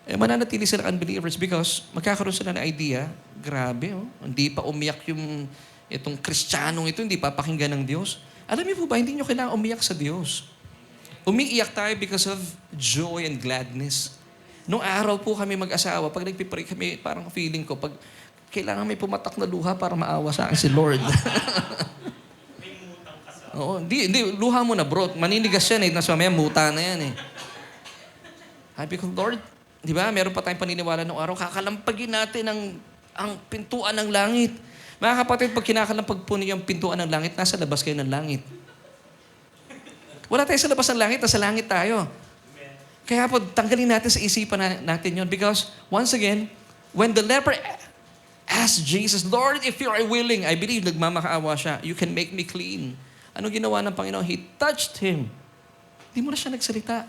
mananatili sila unbelievers because magkakaroon sila ng idea, grabe, hindi pa umiyak itong Kristiyanong ito, hindi pa pakinggan ng Diyos. Alam niyo po ba, hindi nyo kailangan umiyak sa Diyos. Umiiyak tayo because of joy and gladness. Noong araw po kami mag-asawa, pag nagpipray kami, parang feeling ko, pag kailangan may pumatak na luha para maawa sa akin si Lord. Oo, hindi, luha mo na bro. Maninigas yan nas mamaya muta na yan Sabi ko, Lord, di ba, meron pa tayong paniniwala noong araw, kakalampagin natin ang pintuan ng langit. Mga kapatid, pag kinakalampag po niyo ang pintuan ng langit, nasa labas kayo ng langit. Wala tayo sa labas ng langit, nasa langit tayo. Kaya po, tanggalin natin sa isipan natin yon because, once again, when the leper asked Jesus, Lord, if you are willing, I believe nagmamakaawa siya, you can make me clean. Ano ginawa ng Panginoon? He touched him. Hindi mo na siya nagsalita.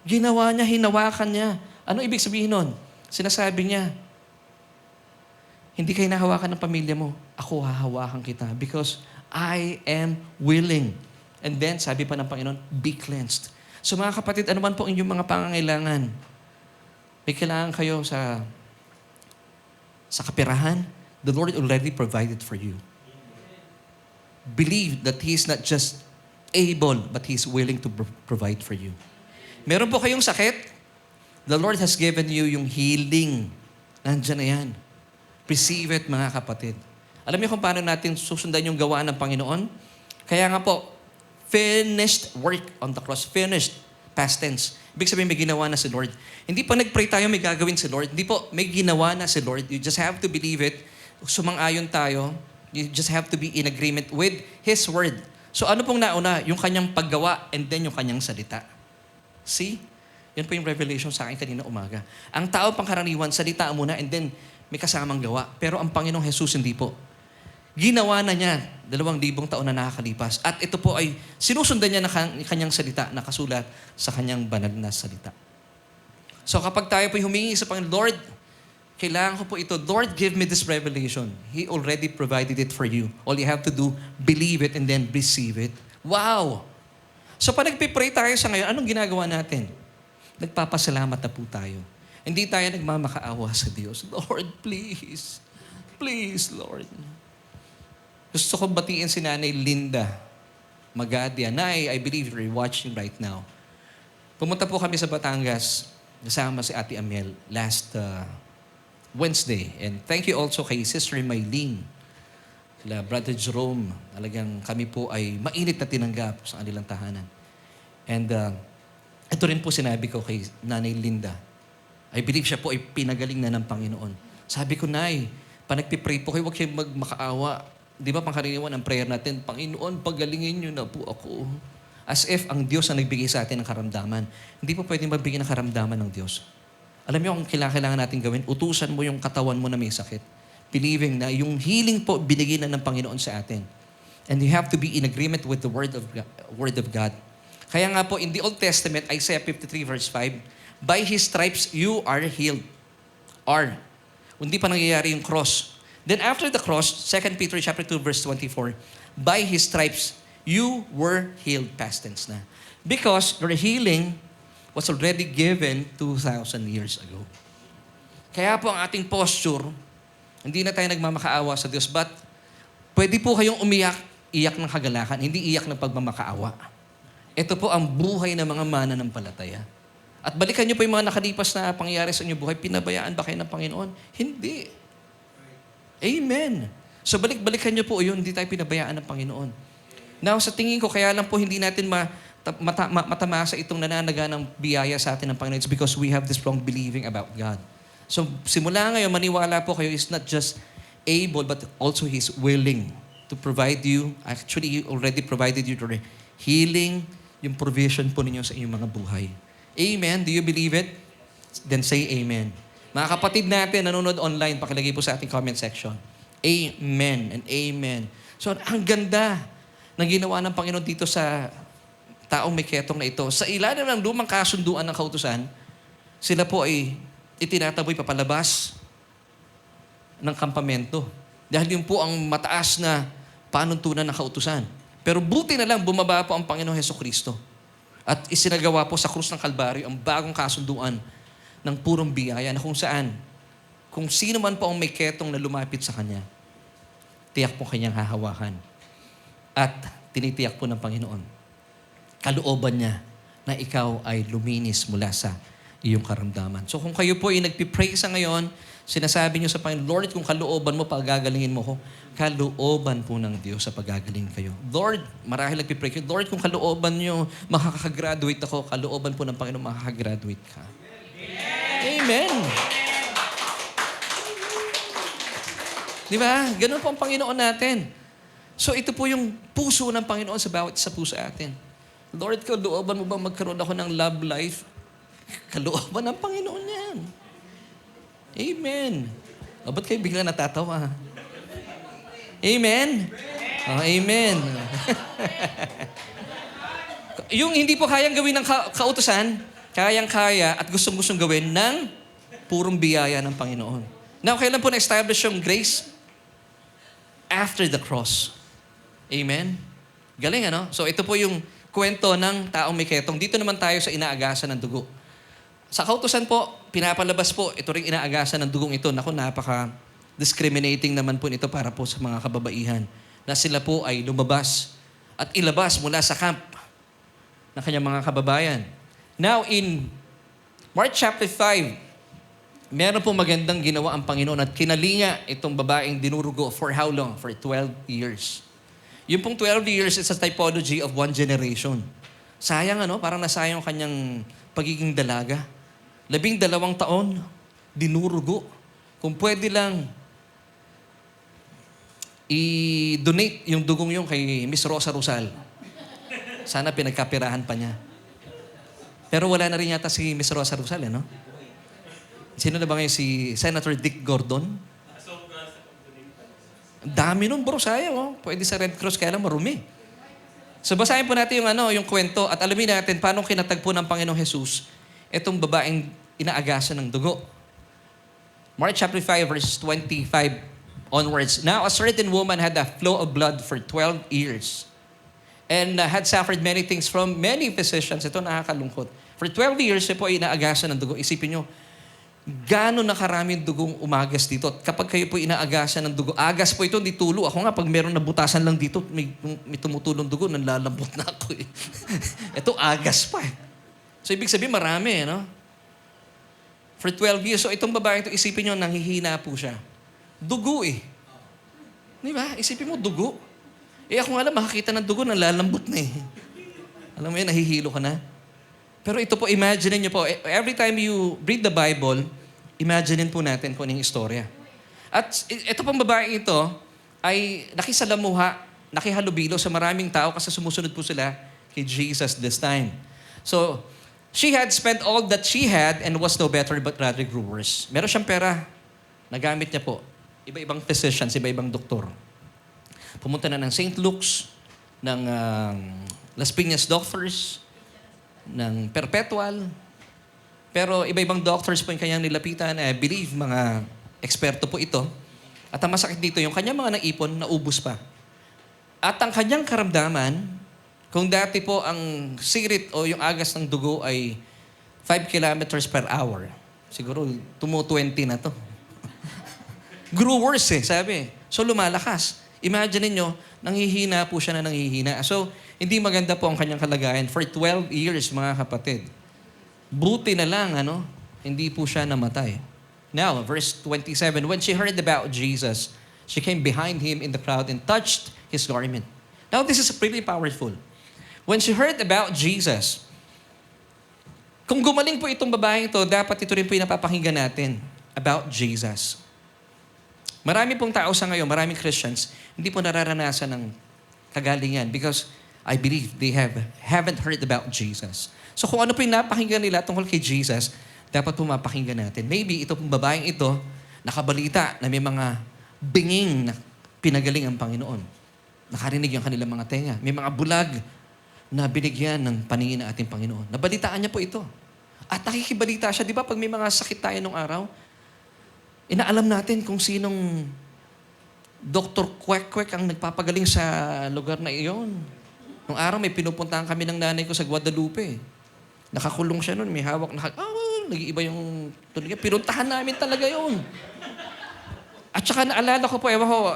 Ginawa niya, hinawakan niya. Ano ibig sabihin nun? Sinasabi niya, hindi kayo nahawakan ng pamilya mo. Ako hahawakan kita because I am willing. And then, sabi pa ng Panginoon, be cleansed. So mga kapatid, ano man po inyong mga pangangailangan? May kailangan kayo sa kapirahan? The Lord already provided for you. Believe that He is not just able, but He is willing to provide for you. Meron po kayong sakit? The Lord has given you yung healing. Nandiyan na yan. Receive it, mga kapatid. Alam niyo kung paano natin susundan yung gawa ng Panginoon? Kaya nga po, finished work on the cross. Finished. Past tense. Ibig sabihin, may ginawa na si Lord. Hindi pa nag-pray tayo, may gagawin si Lord. Hindi po, may ginawa na si Lord. You just have to believe it. Sumang-ayon tayo. You just have to be in agreement with His Word. So ano pong nauna? Yung kanyang paggawa and then yung kanyang salita. See? Yan po yung revelation sa akin kanina umaga. Ang tao pangkaraniwan, salita muna and then may kasamang gawa. Pero ang Panginoong Jesus hindi po. Ginawa na niya 2,000 taon na nakakalipas. At ito po ay sinusundan niya na kanyang salita, nakasulat sa kanyang banal na salita. So kapag tayo po humingi sa Panginoon, Lord, kailangan ko po ito. Lord, give me this revelation. He already provided it for you. All you have to do, believe it and then receive it. Wow! So pag nagpipray tayo sa ngayon, anong ginagawa natin? Nagpapasalamat na po tayo. Hindi tayo nagmamakaawa sa Diyos. Lord, please. Please, Lord. Gusto kong batiin si Nanay Linda Magadia. Nay, I believe you're watching right now. Pumunta po kami sa Batangas kasama si Ate Amel last Wednesday. And thank you also kay Sister Maylene, kila Brother Jerome. Talagang kami po ay mainit na tinanggap sa kanilang tahanan. And ito rin po sinabi ko kay Nanay Linda. I believe siya po ay pinagaling na ng Panginoon. Sabi ko, Nay, pa nagpipray po kayo, huwag kayong magmakaawa. Di ba pangkaraniwan ang prayer natin, Panginoon, pagalingin niyo na po ako. As if ang Diyos ang nagbigay sa atin ng karamdaman. Hindi po pwedeng magbigay ng karamdaman ng Diyos. Alam niyo ang kailangan natin gawin? Utusan mo yung katawan mo na may sakit. Believing na yung healing po binigay na ng Panginoon sa atin. And you have to be in agreement with the Word of God. Kaya nga po, in the Old Testament, Isaiah 53 verse 5, by His stripes you are healed. Or, hindi pa nangyayari yung cross. Then after the cross, 2 Peter chapter 2 verse 24, by His stripes you were healed. Past tense na. Because your healing was already given 2,000 years ago. Kaya po ang ating posture, hindi na tayo nagmamakaawa sa Diyos, but pwede po kayong iyak ng kagalakan, hindi iyak ng pagmamakaawa. Ito po ang buhay ng mga mananampalataya. At balikan niyo po yung mga nakalipas na pangyayari sa inyong buhay, pinabayaan ba kayo ng Panginoon? Hindi. Amen. So balikan niyo po yun, hindi tayo pinabayaan ng Panginoon. Now, sa tingin ko, kaya lang po hindi natin matamasa itong nananaga ng biyaya sa atin ng Panginoon. It's because we have this wrong believing about God. So simula ngayon, maniwala po kayo, is not just able, but also He's willing to provide you. Actually, He already provided you the healing, yung provision po ninyo sa inyong mga buhay. Amen? Do you believe it? Then say amen. Mga kapatid natin, nanonood online, pakilagay po sa ating comment section. Amen and amen. So, ang ganda ng ginawa ng Panginoon dito sa taong may ketong na ito. Sa ilalim ng lumang kasunduan ng kautusan, sila po ay itinataboy papalabas ng kampamento. Dahil yun po ang mataas na panuntunan ng kautusan. Pero buti na lang, bumaba po ang Panginoong Hesukristo. At isinagawa po sa krus ng Kalbaryo ang bagong kasunduan ng purong biyaya na kung saan, kung sino man po ang may ketong na lumapit sa Kanya, tiyak po Kanyang hahawakan. At tinitiyak po ng Panginoon, kalooban niya na ikaw ay luminis mula sa iyong karamdaman. So kung kayo po ay nagpipray sa ngayon, sinasabi niyo sa Panginoon, Lord, kung kalooban mo, pagagalingin mo ko, kalooban po ng Diyos sa pagagalingin kayo. Lord, marahil nagpipray kayo, Lord, kung kalooban niyo, makakagraduate ako, kalooban po ng Panginoon, makakagraduate ka. Amen. Di ba? Ganun po ang Panginoon natin. So ito po yung puso ng Panginoon sa bawat isa po sa atin. Lord, kalooban mo ba magkaroon ako ng love life? Kalooban ng Panginoon yan. Amen. O, ba't kayo bigla natatawa? Amen? Oh, amen. Yung hindi po kayang gawin ng kautusan, kayang-kaya at gustong-gustong gawin ng purong biyaya ng Panginoon. Now, kailan po na-establish yung grace? After the cross. Amen? Galing, ano? So, ito po yung kwento ng taong may ketong. Dito naman tayo sa inaagasan ng dugo. Sa kautusan po, pinapalabas po, ito rin inaagasan ng dugong ito. Naku, napaka-discriminating naman po nito para po sa mga kababaihan na sila po ay lumabas at ilabas mula sa camp ng kanyang mga kababayan. Now, in Mark chapter 5, meron po magandang ginawa ang Panginoon at kinalinga itong babaeng dinurugo for how long? For 12 years. Yung pong 12 years is a typology of one generation. Sayang, ano? Parang nasayang kanyang pagiging dalaga. 12 taon, dinurugo. Kung pwede lang, i-donate yung dugong yung kay Miss Rosa Rosal. Sana pinagkapirahan pa niya. Pero wala na rin yata si Miss Rosa Rosal, no? Sino na ba ngayon si Senator Dick Gordon? Ang dami nun, bro, sayang, oh. Pwede sa Red Cross, kaya lang marumi. So basahin po natin yung kwento at alamin natin paano kinatagpo ng Panginoong Jesus itong babaeng inaagasan ng dugo. Mark chapter 5 verse 25 onwards. Now a certain woman had a flow of blood for 12 years and had suffered many things from many physicians. Ito nakakalungkot. For 12 years siya po ay inaagasan ng dugo. Isipin nyo, gaano nakaraming dugong umagas dito. At kapag kayo po inaagasan ng dugo, agas po ito, hindi tulo. Ako nga, pag meron nabutasan lang dito, may tumutulong dugo, nanlalambot na ako eh. Ito, agas pa eh. So, ibig sabihin, marami, no? For 12 years. So, itong babae ito, isipin nyo, nanghihina po siya. Dugo eh. Di ba? Isipin mo, dugo. Eh, ako nga lang, makakita ng dugo, nanlalambot na eh. Alam mo yun, nahihilo ka na. Pero ito po, imagine niyo po, every time you read the Bible, imagine po natin kung anong istorya. At ito pong babae ito ay nakisalamuha, nakihalubilo sa maraming tao kasi sumusunod po sila kay Jesus this time. So, she had spent all that she had and was no better but rather grew worse. Meron siyang pera, nagamit niya po. Iba-ibang physicians, iba-ibang doktor. Pumunta na ng St. Luke's, ng Las Piñas Doctors, ng Perpetual. Pero iba-ibang doctors po yung kanyang nilapitan. I believe mga eksperto po ito. At ang masakit dito, yung kanyang mga naipon, naubos pa. At ang kanyang karamdaman, kung dati po ang sirit o yung agas ng dugo ay 5 kilometers per hour, siguro tumu-20 na to. Grew worse sabi. So lumalakas. Imagine niyo, nanghihina po siya na nanghihina. So, hindi maganda po ang kanyang kalagayan. For 12 years, mga kapatid. Buti na lang, hindi po siya namatay. Now, verse 27, when she heard about Jesus, she came behind him in the crowd and touched his garment. Now, this is pretty powerful. When she heard about Jesus, kung gumaling po itong babaeng ito, dapat ito rin po yung napapakinggan natin about Jesus. Marami pong tao sa ngayon, maraming Christians, hindi po nararanasan ng kagalingan because I believe they haven't heard about Jesus. So kung ano po yung napakinggan nila tungkol kay Jesus, dapat po mapakinggan natin. Maybe ito pong babaeng ito, nakabalita na may mga binging na pinagaling ang Panginoon. Nakarinig yung kanilang mga tenga. May mga bulag na binigyan ng paningin ng ating Panginoon. Nabalitaan niya po ito. At nakikibalita siya. Di ba pag may mga sakit tayo nung araw, inaalam natin kung sinong Dr. Kwek-Kwek ang nagpapagaling sa lugar na iyon. Nung araw may pinupuntahan kami ng nanay ko sa Guadalupe. Nakakulong siya nun, may hawak na, nag-iiba yung tuloy. Pinuntahan namin talaga yun. At saka naalala ko po, ewan ko,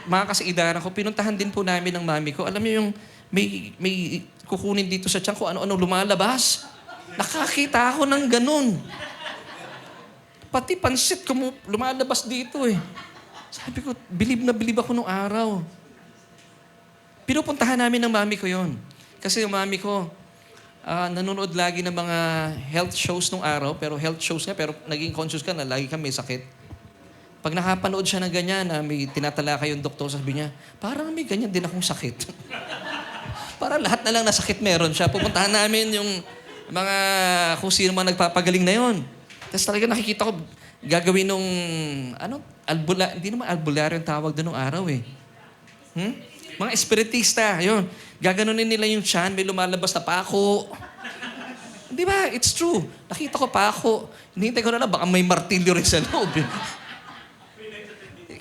mga kasiidaran ko, pinuntahan din po namin ng mami ko. Alam niyo yung may kukunin dito sa tiyan ko, ano-ano lumalabas. Nakakita ako ng ganun. Pati pansit ko lumalabas dito eh. Sabi ko, bilib na bilib ako nung araw. Pinupuntahan namin ng mami ko yon. Kasi yung mami ko, nanonood lagi ng mga health shows nung araw, pero health shows nga, pero naging conscious ka na lagi kang may sakit. Pag nakapanood siya ng ganyan, na may tinatala kayong doktor, sabi niya, parang may ganyan din akong sakit. Para lahat na lang na sakit meron siya. Pupuntahan namin yung mga kung sino man nagpapagaling na yon. Tapos talaga nakikita ko, gagawin nung, hindi naman albularyo yung tawag doon nung araw eh. Mga espiritista, yun. Gaganunin nila yung tiyan, may lumalabas na pako. Di ba? It's true. Nakita ko pako. Hinihintay ko na lang, baka may martilyo rin sa loob.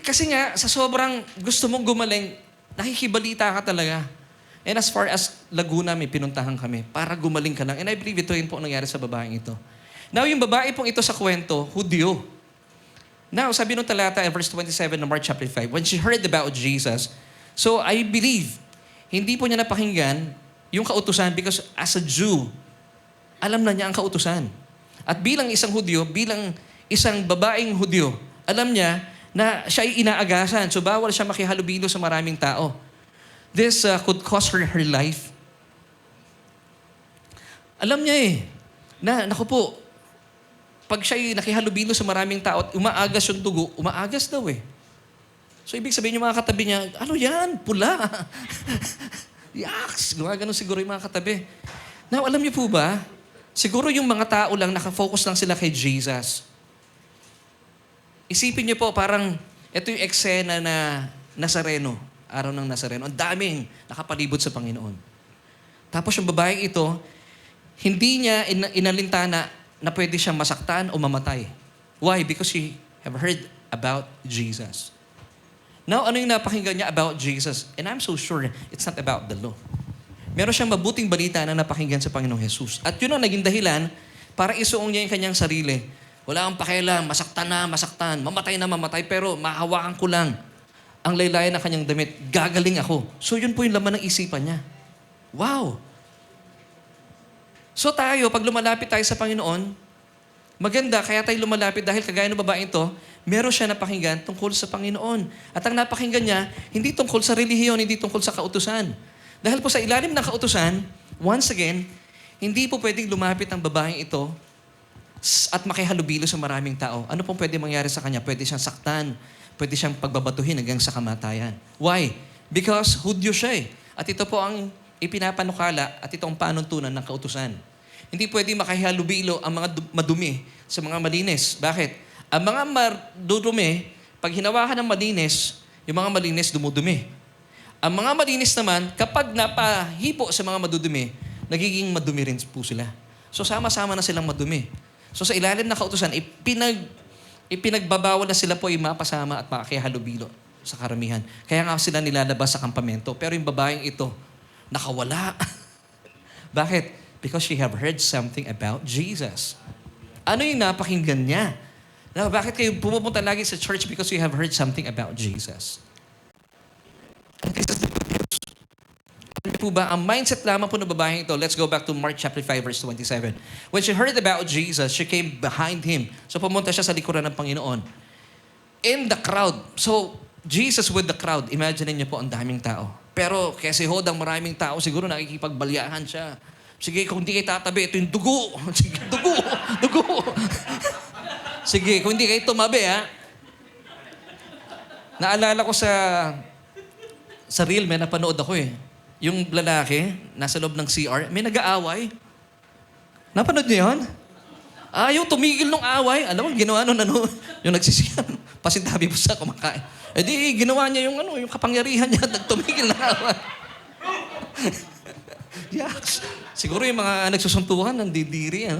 Kasi nga, sa sobrang gusto mong gumaling, nakikibalita ka talaga. And as far as Laguna, may pinuntahan kami para gumaling ka lang. And I believe ito yun po ang nangyari sa babaeng ito. Now, yung babae pong ito sa kwento, Hudyo. Now, sabi nung talata in verse 27 ng Mark chapter 5, when she heard about Jesus, so I believe, hindi po niya napakinggan yung kautusan because as a Jew, alam na niya ang kautusan. At bilang isang Hudyo, bilang isang babaeng Hudyo, alam niya na siya ay inaagasan. So bawal siya makihalubilo sa maraming tao. This could cost her life. Alam niya naku po, pag siya ay nakihalubilo sa maraming tao at umaagas yung dugo, umaagas daw So ibig sabihin yung mga katabi niya, ano yan? Pula. Yaks! Gumagano siguro yung mga katabi. Now, alam niyo po ba, siguro yung mga tao lang, nakafocus lang sila kay Jesus. Isipin niyo po, parang, ito yung eksena na Nazareno, araw ng Nazareno. Ang daming nakapalibot sa Panginoon. Tapos yung babaeng ito, hindi niya inalintana na pwede siyang masaktan o mamatay. Why? Because she have heard about Jesus. Now, ano yung napakinggan niya about Jesus? And I'm so sure it's not about the law. Meron siyang mabuting balita na napakinggan sa Panginoong Jesus. At yun ang naging dahilan para isuong niya yung kanyang sarili. Wala kang pakialam, masaktan, mamatay na mamatay, pero mahawakan ko lang ang laylayan ng kanyang damit. Gagaling ako. So yun po yung laman ng isipan niya. Wow! So tayo, pag lumalapit tayo sa Panginoon, maganda, kaya tayo lumalapit dahil kagaya ng babaeng ito, meron siya napakinggan tungkol sa Panginoon. At ang napakinggan niya, hindi tungkol sa relihiyon, hindi tungkol sa kautusan. Dahil po sa ilalim ng kautusan, once again, hindi po pwedeng lumapit ang babaeng ito at makihalubilo sa maraming tao. Ano pong pwede mangyari sa kanya? Pwede siyang saktan, pwede siyang pagbabatuhin hanggang sa kamatayan. Why? Because Hudyo siya At ito po ang ipinapanukala at itong panuntunan ng kautusan. Hindi pwede makahalubilo ang mga madumi sa mga malinis. Bakit? Ang mga madudumi, pag hinawakan ng malinis, yung mga malinis dumudumi. Ang mga malinis naman, kapag napahipo sa mga madudumi, nagiging madumi rin po sila. So sama-sama na silang madumi. So sa ilalim ng kautusan, ipinagbabawal na sila po yung mapasama at makihalubilo sa karamihan. Kaya nga sila nilalabas sa kampamento. Pero yung babaeng ito, nakawala. Bakit? Because she have heard something about Jesus. Ano yung napakinggan niya? Now, bakit kayo pumupunta lagi sa church? Because you have heard something about Jesus. And this is the good news. Ano po ba? Ang mindset lamang po ng babaeng ito, let's go back to Mark chapter 5, verse 27. When she heard about Jesus, she came behind him. So pumunta siya sa likuran ng Panginoon. In the crowd. So, Jesus with the crowd. Imagine niyo po ang daming tao. Pero kasi hodang maraming tao, siguro nakikipagbalyahan siya. Sige, kung hindi kayo tatabi, ito yung dugo. Sige, dugo. Sige, kung hindi kayo tumabi, Naalala ko sa reel, may napanood ako Yung lalaki, nasa loob ng CR, may nag-aaway. Napanood niyo yun? Ayaw tumigil nung away. Alam mo, ginawa yung nagsisiyan. Pasintabi po sa kumakain. Eh di, ginawa niya yung kapangyarihan niya, nagtumigil ng away. Yaks. Siguro yung mga nagsusuntukan, nandidiri,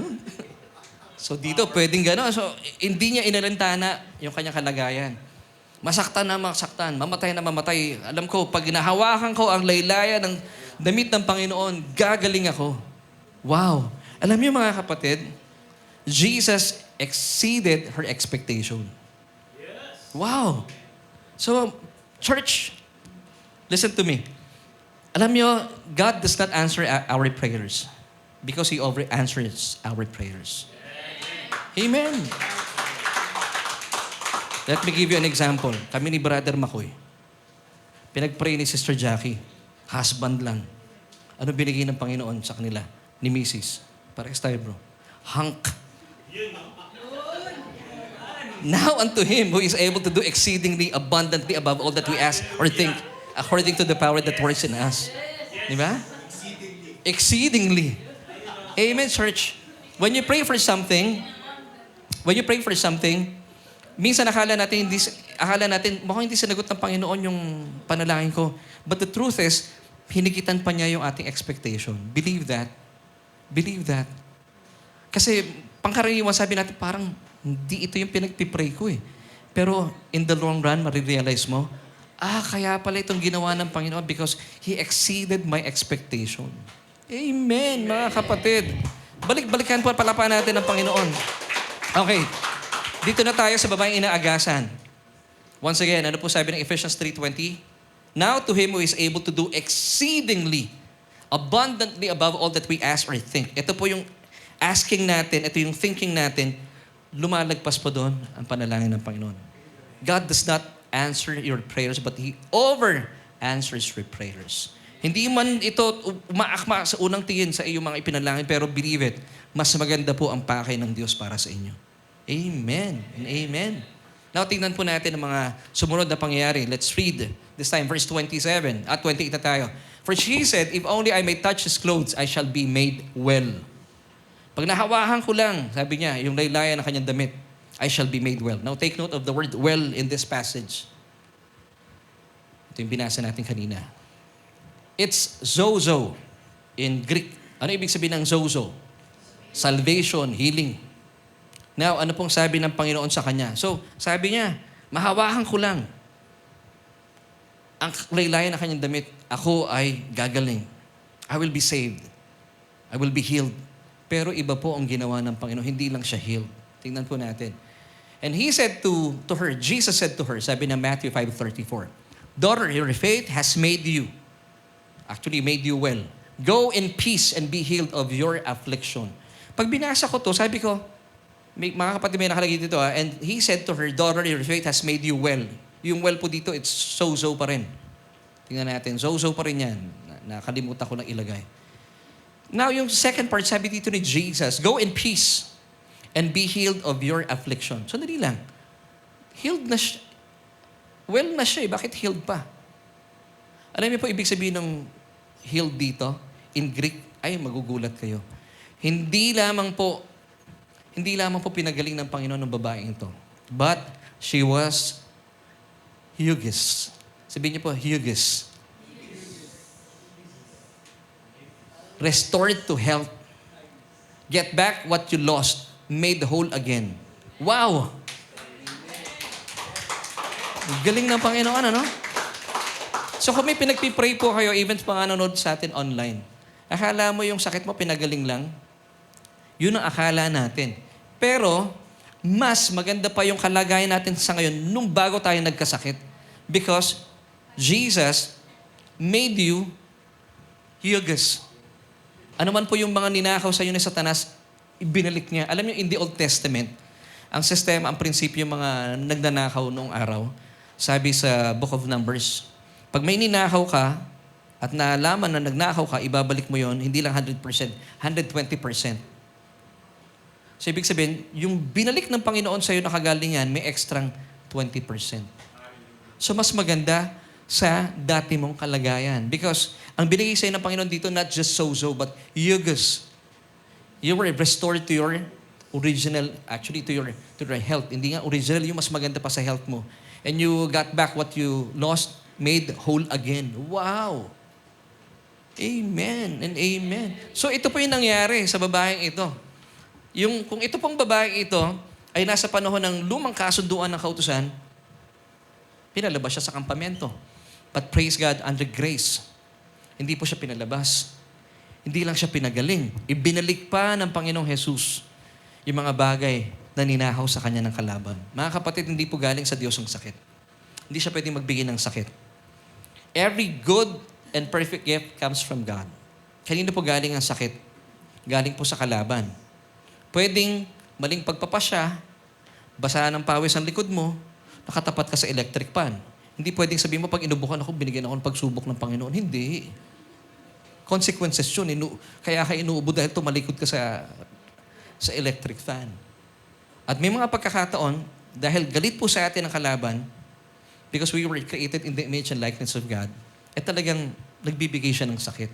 So dito, pwedeng gano'n. So, hindi niya inalintana yung kanyang kalagayan. Masaktan na masaktan, mamatay na mamatay. Alam ko, pag nahawakan ko ang laylayan ng damit ng Panginoon, gagaling ako. Wow. Alam niyo mga kapatid, Jesus exceeded her expectation. Yes. Wow. So, church, listen to me. Alam niyo, God does not answer our prayers because He already answers our prayers. Amen. Let me give you an example. Kami ni Brother Makoy. Pinag-pray ni Sister Jackie. Husband lang. Ano binigay ng Panginoon sa kanila? Ni Mrs. Parehas tayo, bro. Hunk. Now unto Him who is able to do exceedingly abundantly above all that we ask or think, according to the power that works in us. Di ba? Exceedingly. Amen, church. When you pray for something, minsan akala natin, mukhang hindi sinagot ng Panginoon yung panalangin ko. But the truth is, hinigitan pa niya yung ating expectation. Believe that. Believe that. Kasi, pangkaraniwan sabi natin, parang hindi ito yung pinagpipray ko eh. Pero, in the long run, marirealize mo, kaya pala itong ginawa ng Panginoon because He exceeded my expectation. Amen, mga kapatid. Balik-balikan po at palapahan natin ng Panginoon. Okay. Dito na tayo sa babaeng inaagasan. Once again, ano po sabi ng Ephesians 3:20? Now to Him who is able to do exceedingly, abundantly above all that we ask or think. Ito po yung asking natin, ito yung thinking natin, lumalagpas po doon ang panalangin ng Panginoon. God does not answer your prayers, but He over-answers your prayers. Hindi man ito umaakma sa unang tingin sa iyong mga ipinalangin, pero believe it, mas maganda po ang pakay ng Diyos para sa inyo. Amen and amen. Now, tingnan po natin ang mga sumunod na pangyayari. Let's read this time, verse 27 at 28 na tayo. For she said, if only I may touch His clothes, I shall be made well. Pag nahawahan ko lang, sabi niya, yung laylayan ng kanyang damit, I shall be made well. Now, take note of the word well in this passage. Ito yung binasa natin kanina. It's zozo in Greek. Ano ibig sabihin ng zozo? Salvation, healing. Now, ano pong sabi ng Panginoon sa kanya? So, sabi niya, mahawakan ko lang ang laylayan ng kanyang damit. Ako ay gagaling. I will be saved. I will be healed. Pero iba po ang ginawa ng Panginoon. Hindi lang siya healed. Tingnan po natin. And He said to her, Jesus said to her, sabi ng Matthew 5:34, Daughter, your faith has made you well. Go in peace and be healed of your affliction. Pag binasa ko to, sabi ko, mga kapatid, may nakalagay dito, and He said to her, Daughter, your faith has made you well. Yung well po dito, it's sozo pa rin. Tingnan natin, sozo pa rin yan. Nakalimutan ko lang ilagay. Now, yung second part, sabi dito ni Jesus, Go in peace and be healed of your affliction. So, dali lang. Healed na siya. Well na siya. Bakit healed pa? Alam niyo po, ibig sabihin ng healed dito, in Greek, ay magugulat kayo. Hindi lamang po pinagaling ng Panginoon ng babaeng ito. But she was hugis. Sabihin niyo po, hugis. Restored to health. Get back what you lost. Made whole again. Wow! Galing ng Panginoon, ano? So kung may pinagpipray po kayo, even pa nanonood sa atin online, akala mo yung sakit mo pinagaling lang? Yun ang akala natin. Pero, mas maganda pa yung kalagayan natin sa ngayon nung bago tayo nagkasakit. Because Jesus made you hugis. Ano man po yung mga ninakaw sa iyo ni Satanas, ibinalik niya. Alam niyo, in the Old Testament, ang sistema, ang prinsipyo yung mga nagnanakaw noong araw, sabi sa Book of Numbers, pag may ninakaw ka at nalaman na nagnakaw ka, ibabalik mo yon hindi lang 100%, 120%. So, ibig sabihin, yung binalik ng Panginoon sa iyo na kagalingan, may extrang 20%. So, mas maganda sa dati mong kalagayan. Because, ang binigay sa iyo ng Panginoon dito, not just sozo, but hugis. You were restored to your original, actually to your health. Hindi nga original, yung mas maganda pa sa health mo. And you got back what you lost, made whole again. Wow! Amen and amen. So ito po yung nangyari sa babaeng ito. Kung ito pong babaeng ito ay nasa panahon ng lumang kasunduan ng kautusan, pinalabas siya sa kampamento. But praise God, under grace, hindi po siya pinalabas. Hindi lang siya pinagaling. Ibinalik pa ng Panginoong Jesus yung mga bagay na ninakaw sa kanya ng kalaban. Mga kapatid, hindi po galing sa Diyos ang sakit. Hindi siya pwedeng magbigay ng sakit. Every good and perfect gift comes from God. Kanino po galing ang sakit? Galing po sa kalaban. Pwedeng maling pagpapasya, basahan ng pawis ang likod mo, nakatapat ka sa electric pan. Hindi pwedeng sabihin mo, pag inubukan ako, binigyan ako ng pagsubok ng Panginoon. Hindi. Consequences yun. Kaya ka inuubo dahil tumalikod ka sa electric fan. At may mga pagkakataon, dahil galit po sa atin ang kalaban, because we were created in the image and likeness of God, talagang nagbibigay siya ng sakit.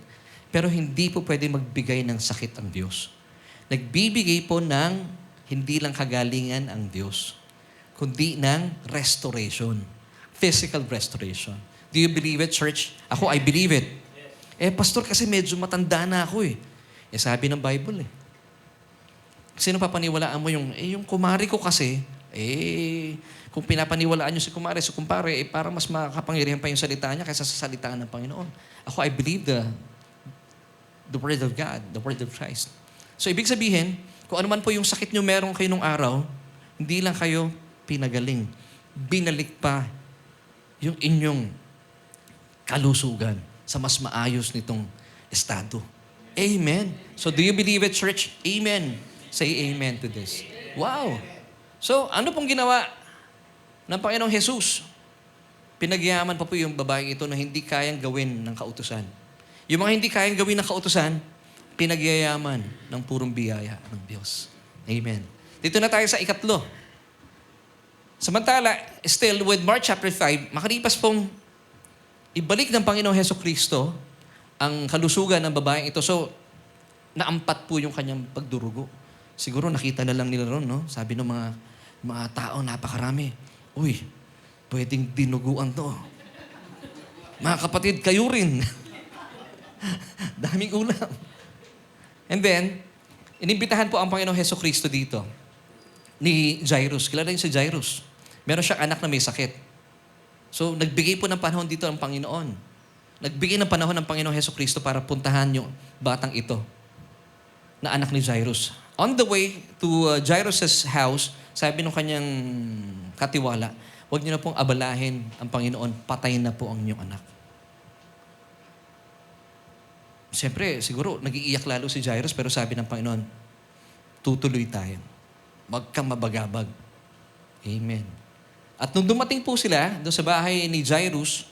Pero hindi po pwede magbigay ng sakit ang Diyos. Nagbibigay po ng hindi lang kagalingan ang Diyos, kundi ng restoration. Physical restoration. Do you believe it, church? Ako, I believe it. Pastor, kasi medyo matanda na ako eh. Sabi ng Bible eh. Sino papaniwalaan mo yung kumari ko kasi, kung pinapaniwalaan nyo si kumari, so kumpare, para mas makapangyarihan pa yung salita niya kaysa sa salita ng Panginoon. Ako, I believe the Word of God, the Word of Christ. So, ibig sabihin, kung ano man po yung sakit nyo meron kayo nung araw, hindi lang kayo pinagaling. Binalik pa yung inyong kalusugan sa mas maayos nitong estado. Amen. So, do you believe it, church? Amen. Say amen to this. Wow. So, ano pong ginawa ng Panginoong Jesus? Pinagyaman pa po yung babaeng ito na hindi kayang gawin ng kautusan. Yung mga hindi kayang gawin ng kautusan, pinagyayaman ng purong biyaya ng Diyos. Amen. Dito na tayo sa ikatlo. Samantala, still with Mark chapter 5, makalipas pong ibalik ng Panginoong Hesukristo ang kalusugan ng babaeng ito. So, naampat po yung kanyang pagdurugo. Siguro nakita na lang nila ron, no? Sabi ng mga tao, napakarami. Uy, pwedeng dinuguan to. Mga kapatid, kayo rin. Daming ulam. And then, inimbitahan po ang Panginoong Hesukristo dito ni Jairus. Kilala niyo si Jairus. Meron siyang anak na may sakit. So, nagbigay po ng panahon dito ang Panginoon. Nagbigay ng panahon ng Panginoong Hesukristo para puntahan yung batang ito na anak ni Jairus. On the way to Jairus' house, sabi ng kanyang katiwala, huwag niyo na pong abalahin ang Panginoon, patay na po ang inyong anak. Siyempre, siguro, nag-iiyak lalo si Jairus, pero sabi ng Panginoon, tutuloy tayo. Huwag kang mabagabag. Amen. At nung dumating po sila doon sa bahay ni Jairus,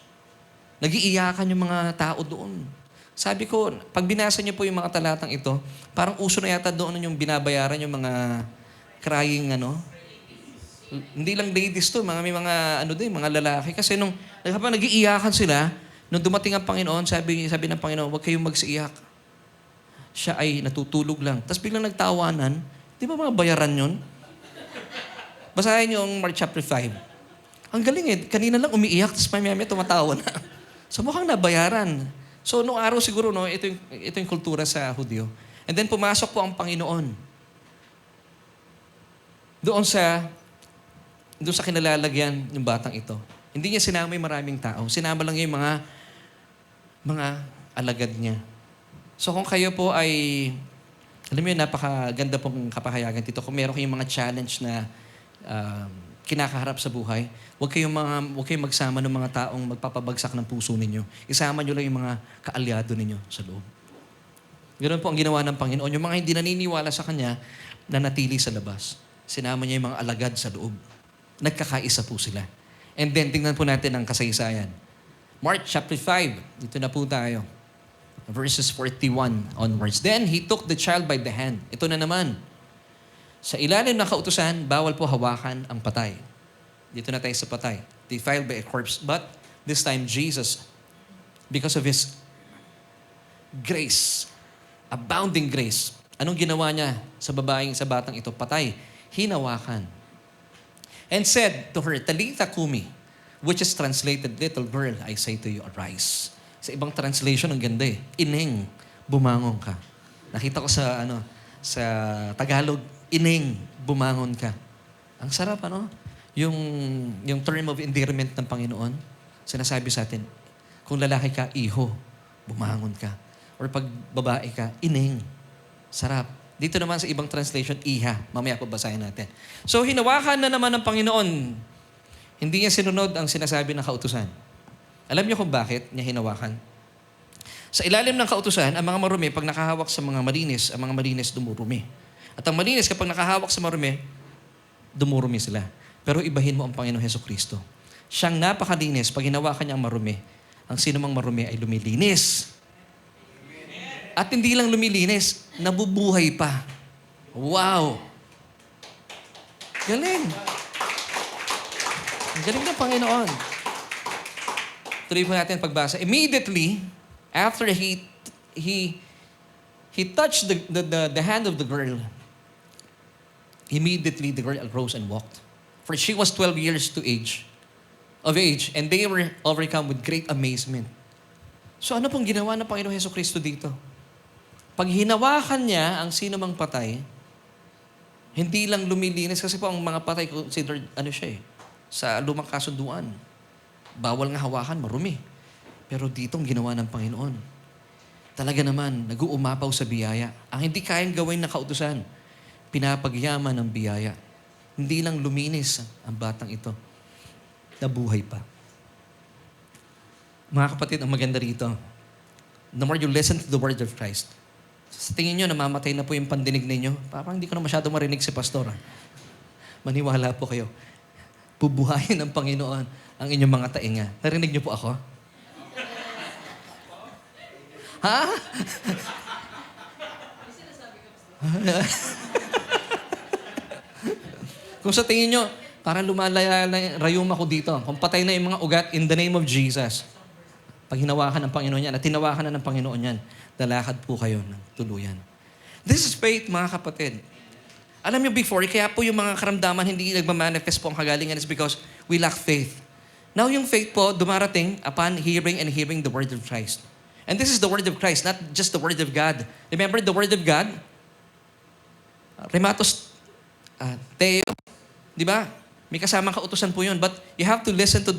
nag-iiyakan yung mga tao doon. Sabi ko, pag binasa niyo po yung mga talatang ito, parang uso na yata doon yung binabayaran yung mga crying, hindi lang ladies to, may mga, mga lalaki. Kasi habang nag-iiyakan sila, nung dumating ang Panginoon, sabi ng Panginoon, huwag kayong magsiiyak. Siya ay natutulog lang. Tapos biglang nagtawanan, di ba mga bayaran yun? Basahin niyo ang Mark chapter 5. Ang galing kanina lang umiiyak, tapos may tumatawa na. So mukhang nabayaran. So, noong araw siguro, ito yung kultura sa Hudyo. And then, pumasok po ang Panginoon. Doon sa kinalalagyan ng batang ito. Hindi niya sinama yung maraming tao. Sinama lang yung mga alagad niya. So, kung kayo po ay, alam mo yun, napakaganda pong kapahayagan dito. Kung meron kayong mga challenge na kinakaharap sa buhay, huwag kayong magsama ng mga taong magpapabagsak ng puso ninyo. Isama nyo lang yung mga kaalyado ninyo sa loob. Ganoon po ang ginawa ng Panginoon. Yung mga hindi naniniwala sa Kanya, nanatili sa labas. Sinama niya yung mga alagad sa loob. Nagkakaisa po sila. And then, tingnan po natin ang kasaysayan. Mark chapter 5. Dito na po tayo. Verses 41 onwards. Then, he took the child by the hand. Ito na naman. Sa ilalim ng kautusan, bawal po hawakan ang patay. Dito na tayo sa patay. Defiled by a corpse. But this time, Jesus, because of His grace, abounding grace, anong ginawa niya sa batang ito? Patay. Hinawakan. And said to her, Talitha Kumi, which is translated, little girl, I say to you, arise. Sa ibang translation, ang ganda Ineng, bumangon ka. Nakita ko sa Tagalog, Ineng, bumangon ka. Ang sarap, Yung term of endearment ng Panginoon, sinasabi sa atin, kung lalaki ka, iho, bumangon ka. Or pag babae ka, ineng. Sarap. Dito naman sa ibang translation, iha. Mamaya po basahin natin. So, hinawakan na naman ng Panginoon. Hindi niya sinunod ang sinasabi ng kautusan. Alam niyo kung bakit niya hinawakan? Sa ilalim ng kautusan, ang mga marumi, pag nakahawak sa mga malinis, ang mga malinis dumurumi. At ang malinis, kapag nakahawak sa marumi, dumurumi sila. Pero ibahin mo ang Panginoong Hesukristo. Siyang napakalinis, pag hinawakan niya ang marumi, ang sinumang marumi ay lumilinis. At hindi lang lumilinis, nabubuhay pa. Wow! Galing! Ang galing ng Panginoon. Tuloy po natin pagbasa. Immediately, after he he touched the hand of the girl. Immediately, the girl arose and walked. For she was 12 years of age, and they were overcome with great amazement. So ano pong ginawa ng Panginoong Hesukristo dito? Pag hinawakan niya ang sino mang patay, hindi lang lumilinis, kasi po ang mga patay considered, sa lumang kasunduan. Bawal nga hawakan, marumi. Pero dito ang ginawa ng Panginoon. Talaga naman, nag-uumapaw sa biyaya. Ang hindi kayang gawin ng kautusan, pinapagyaman ng biyaya. Hindi lang luminis ang batang ito, nabuhay pa. Mga kapatid, ang maganda rito, the more you listen to the word of Christ, sa tingin nyo, namamatay na po yung pandinig ninyo. Parang hindi ko na masyado marinig si pastor. Maniwala po kayo. Bubuhayin ng Panginoon ang inyong mga tainga. Narinig niyo po ako? Ha? Kung sa tingin nyo, parang lumalaya na rayuma ko dito. Kung patay na yung mga ugat, in the name of Jesus, pag hinawakan ng Panginoon yan, at tinawakan na ng Panginoon yan, lalakad po kayo ng tuluyan. This is faith, mga kapatid. Alam niyo before, kaya po yung mga karamdaman hindi nagmamanifest po ang kagalingan is because we lack faith. Now yung faith po, dumarating upon hearing and hearing the word of Christ. And this is the word of Christ, not just the word of God. Remember the word of God? Rematos Teo, di ba? May kasamang kautusan po yun. But you have to listen to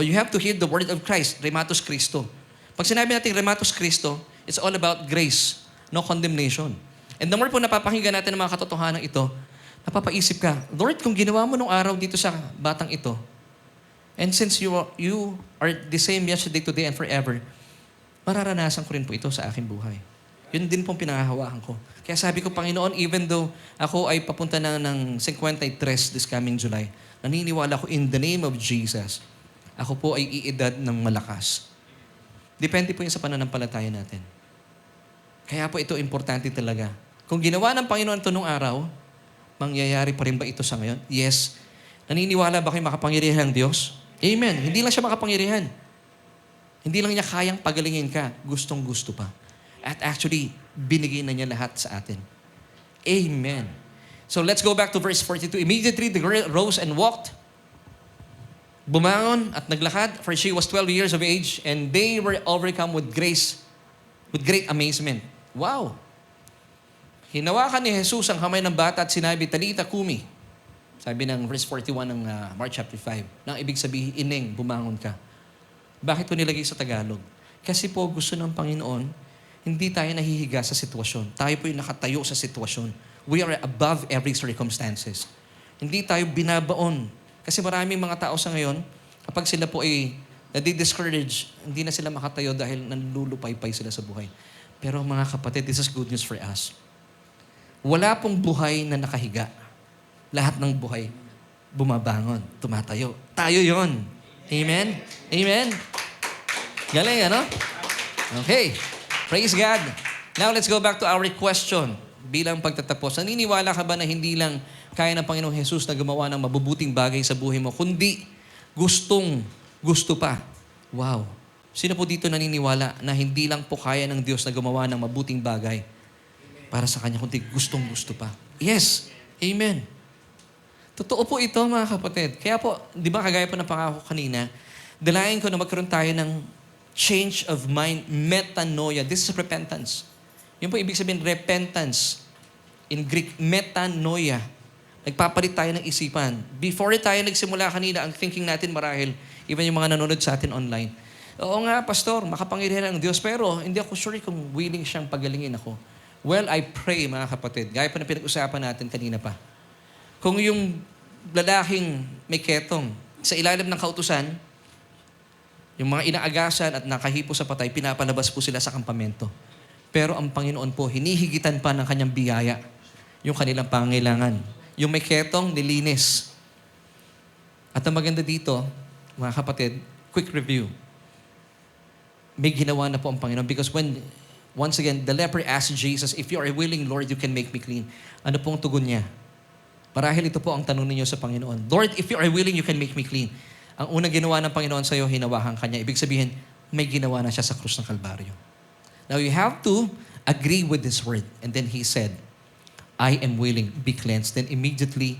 you have to hear the word of Christ, Rematos Christo. Pag sinabi natin Rematos Christo, it's all about grace, no condemnation. And the more po napapakinggan natin ng mga katotohanan ito, napapaisip ka, Lord, kung ginawa mo nung araw dito sa batang ito, and since you are the same yesterday, today, and forever, mararanasan ko rin po ito sa aking buhay. Yun din pong pinangahawakan ko. Kaya sabi ko, Panginoon, even though ako ay papunta na ng 53 this coming July, naniniwala ko in the name of Jesus, ako po ay iedad ng malakas. Depende po yun sa pananampalataya natin. Kaya po ito importante talaga. Kung ginawa ng Panginoon ito nung araw, mangyayari pa rin ba ito sa ngayon? Yes. Naniniwala ba kayo makapangyarihan ng Diyos? Amen. Hindi lang siya makapangyarihan. Hindi lang niya kayang pagalingin ka. Gustong-gusto pa. At actually, binigay na niya lahat sa atin. Amen. So let's go back to verse 42. Immediately the girl rose and walked. Bumangon at naglakad, for she was 12 years of age, and they were overcome with grace, with great amazement. Wow! Hinawakan ni Jesus ang kamay ng bata at sinabi, Talita Kumi. Sabi ng verse 41 ng Mark chapter 5. Nang ibig sabihin, Ineng, bumangon ka. Bakit ko nilagay sa Tagalog? Kasi po gusto ng Panginoon, hindi tayo nahihiga sa sitwasyon. Tayo po yung nakatayo sa sitwasyon. We are above every circumstances. Hindi tayo binabaon. Kasi maraming mga tao sa ngayon, kapag sila po ay nadi-discourage, hindi na sila makatayo dahil nanlulupaypay sila sa buhay. Pero mga kapatid, this is good news for us. Wala pong buhay na nakahiga. Lahat ng buhay, bumabangon, tumatayo. Tayo yon. Amen? Amen? Galing, ano? Okay. Praise God. Now, let's go back to our question. Bilang pagtatapos, naniniwala ka ba na hindi lang kaya ng Panginoong Jesus na gumawa ng mabubuting bagay sa buhay mo, kundi gusto pa? Wow. Sino po dito naniniwala na hindi lang po kaya ng Diyos na gumawa ng mabuting bagay para sa Kanya, kundi gusto pa? Yes. Amen. Totoo po ito, mga kapatid. Kaya po, di ba kagaya po ng pangako kanina, dalayan ko na magkaroon tayo ng change of mind, metanoia. This is repentance. Yun po ibig sabihin, repentance. In Greek, metanoia. Nagpapalit tayo ng isipan. Before tayo nagsimula kanina, ang thinking natin marahil, even yung mga nanonood sa atin online, oo nga, Pastor, makapangyarihan ang Diyos, pero hindi ako sure kung willing siyang pagalingin ako. Well, I pray, mga kapatid, gaya pa na pinag-usapan natin kanina pa, kung yung lalaking may ketong sa ilalim ng kautusan, yung mga inaagasan at nakahipo sa patay, pinapalabas po sila sa kampamento. Pero ang Panginoon po, hinihigitan pa ng kanyang biyaya yung kanilang pangailangan. Yung may ketong, nilinis. At ang maganda dito, mga kapatid, quick review. May ginawa na po ang Panginoon because once again, the leper asked Jesus, if you are willing, Lord, you can make me clean. Ano pong tugon niya? Marahil ito po ang tanong ninyo sa Panginoon. Lord, if you are willing, you can make me clean. Ang unang ginawa ng Panginoon sa iyo, hinawakan kanya. Ibig sabihin, may ginawa na siya sa krus ng Kalbaryo. Now you have to agree with this word. And then he said, I am willing, be cleansed. Then immediately,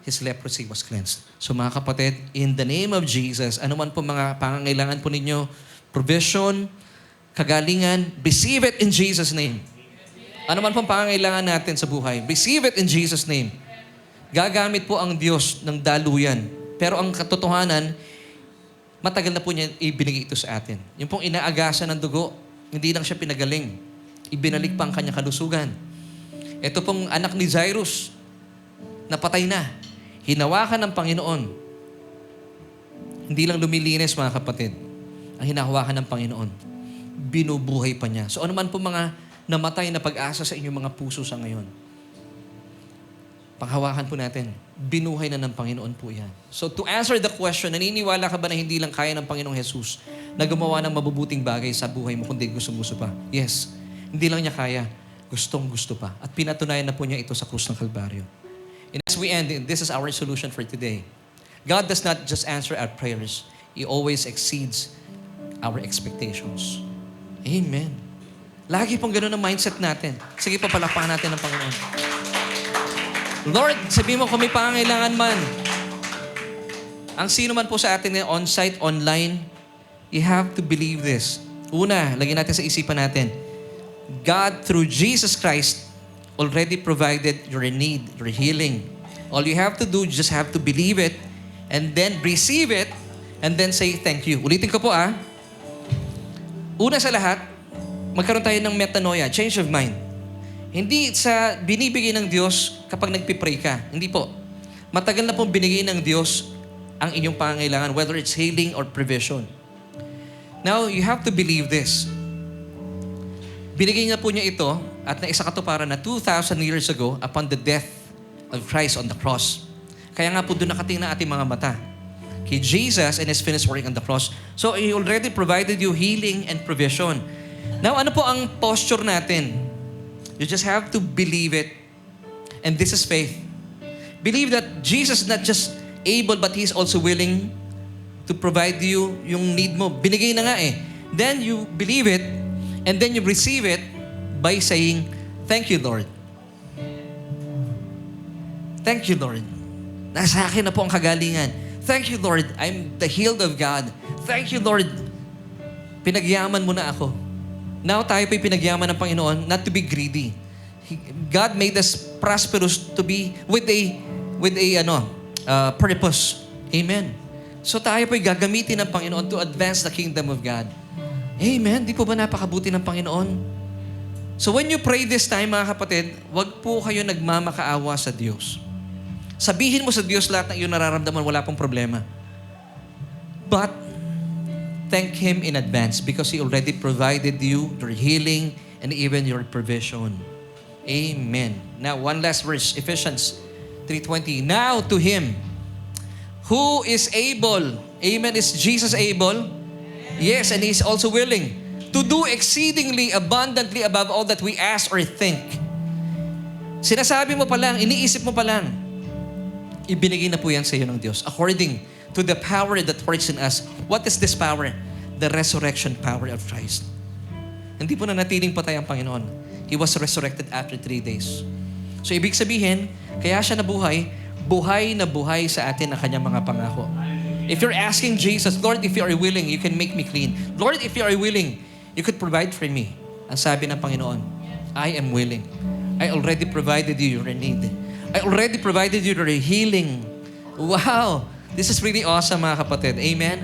his leprosy was cleansed. So mga kapatid, in the name of Jesus, ano man po mga pangangailangan po ninyo, provision, kagalingan, receive it in Jesus' name. Ano man pong pangangailangan natin sa buhay, receive it in Jesus' name. Gagamit po ang Diyos ng daluyan. Pero ang katotohanan, matagal na po niya ibinigay ito sa atin. Yung pong inaagasan ng dugo, hindi lang siya pinagaling. Ibinalik pa ang kanyang kalusugan. Ito pong anak ni Jairus, napatay na. Hinawakan ng Panginoon. Hindi lang lumilinis, mga kapatid. Ang hinahawakan ng Panginoon, binubuhay pa niya. So ano man po mga namatay na pag-asa sa inyong mga puso sa ngayon, panghawakan po natin, binuhay na ng Panginoon po yan. So to answer the question, naniniwala ka ba na hindi lang kaya ng Panginoong Jesus na gumawa ng mabubuting bagay sa buhay mo kundi gusto pa? Yes. Hindi lang niya kaya, gustong-gusto pa. At pinatunayan na po niya ito sa krus ng Kalbaryo. And as we end, this is our solution for today. God does not just answer our prayers. He always exceeds our expectations. Amen. Lagi pong ganun ang mindset natin. Sige pa, palakpakan natin ng Panginoon. Lord, sabihin mo kung may pangangailangan man. Ang sino man po sa atin na on-site, online, you have to believe this. Una, lagyan natin sa isipan natin, God, through Jesus Christ, already provided your need, your healing. All you have to do, just have to believe it, and then receive it, and then say thank you. Ulitin ko po Una sa lahat, magkaroon tayo ng metanoia, change of mind. Hindi sa binibigay ng Diyos kapag nagpipray ka. Hindi po. Matagal na pong binigay ng Diyos ang inyong pangangailangan, whether it's healing or provision. Now, you have to believe this. Binigay na po niya ito at naisa katuparan na 2,000 years ago upon the death of Christ on the cross. Kaya nga po doon nakatingin na ating mga mata kay Jesus and His finished work on the cross. So, He already provided you healing and provision. Now, ano po ang posture natin? You just have to believe it. And this is faith. Believe that Jesus is not just able, but He is also willing to provide you yung need mo. Binigay na nga Then you believe it, and then you receive it by saying, thank you, Lord. Thank you, Lord. Nasa akin na po ang kagalingan. Thank you, Lord. I'm the healed of God. Thank you, Lord. Pinagyaman mo na ako. Now tayo po'y pinagyaman ng Panginoon not to be greedy. God made us prosperous to be with a purpose. Amen. So tayo po'y gagamitin ng Panginoon to advance the kingdom of God. Amen. Di po ba napakabuti ng Panginoon? So when you pray this time, mga kapatid, wag po kayo nagmamakaawa sa Diyos. Sabihin mo sa Diyos lahat ng iyong nararamdaman, wala pong problema. But thank Him in advance because He already provided you your healing and even your provision. Amen. Now, one last verse, Ephesians 3:20. Now to Him who is able, amen, is Jesus able? Yes, and He is also willing to do exceedingly abundantly above all that we ask or think. Sinasabi mo pa lang, iniisip mo pa lang, ibinigay na po yan sa iyo ng Diyos. According to the power that works in us. What is this power? The resurrection power of Christ. Hindi po nanatiling patay ang Panginoon. He was resurrected after 3 days. So ibig sabihin, kaya siya nabuhay, buhay na buhay sa atin ang kanyang mga pangako. If you're asking Jesus, Lord, if you are willing, you can make me clean. Lord, if you are willing, you could provide for me. Ang sabi ng Panginoon, I am willing. I already provided you your need. I already provided you your healing. Wow! This is really awesome, mga kapatid. Amen?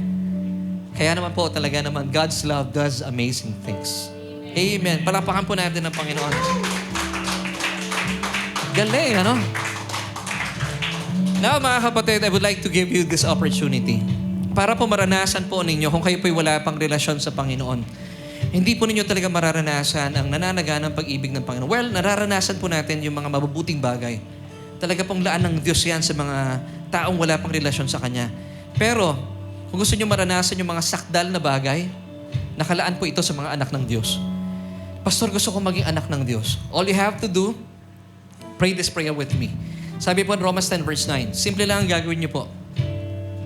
Kaya naman po talaga naman, God's love does amazing things. Amen. Palakpakan po natin ng Panginoon. Galing, ano? Now, mga kapatid, I would like to give you this opportunity para po maranasan po ninyo kung kayo po'y wala pang relasyon sa Panginoon. Hindi po ninyo talaga mararanasan ang nananaganang pag-ibig ng Panginoon. Well, nararanasan po natin yung mga mabubuting bagay. Talaga pong laan ng Diyos yan sa mga taong wala pang relasyon sa Kanya. Pero, kung gusto nyo maranasan yung mga sakdal na bagay, nakalaan po ito sa mga anak ng Diyos. Pastor, gusto ko maging anak ng Diyos. All you have to do, pray this prayer with me. Sabi po in Romans 10 verse 9, simple lang ang gagawin nyo po.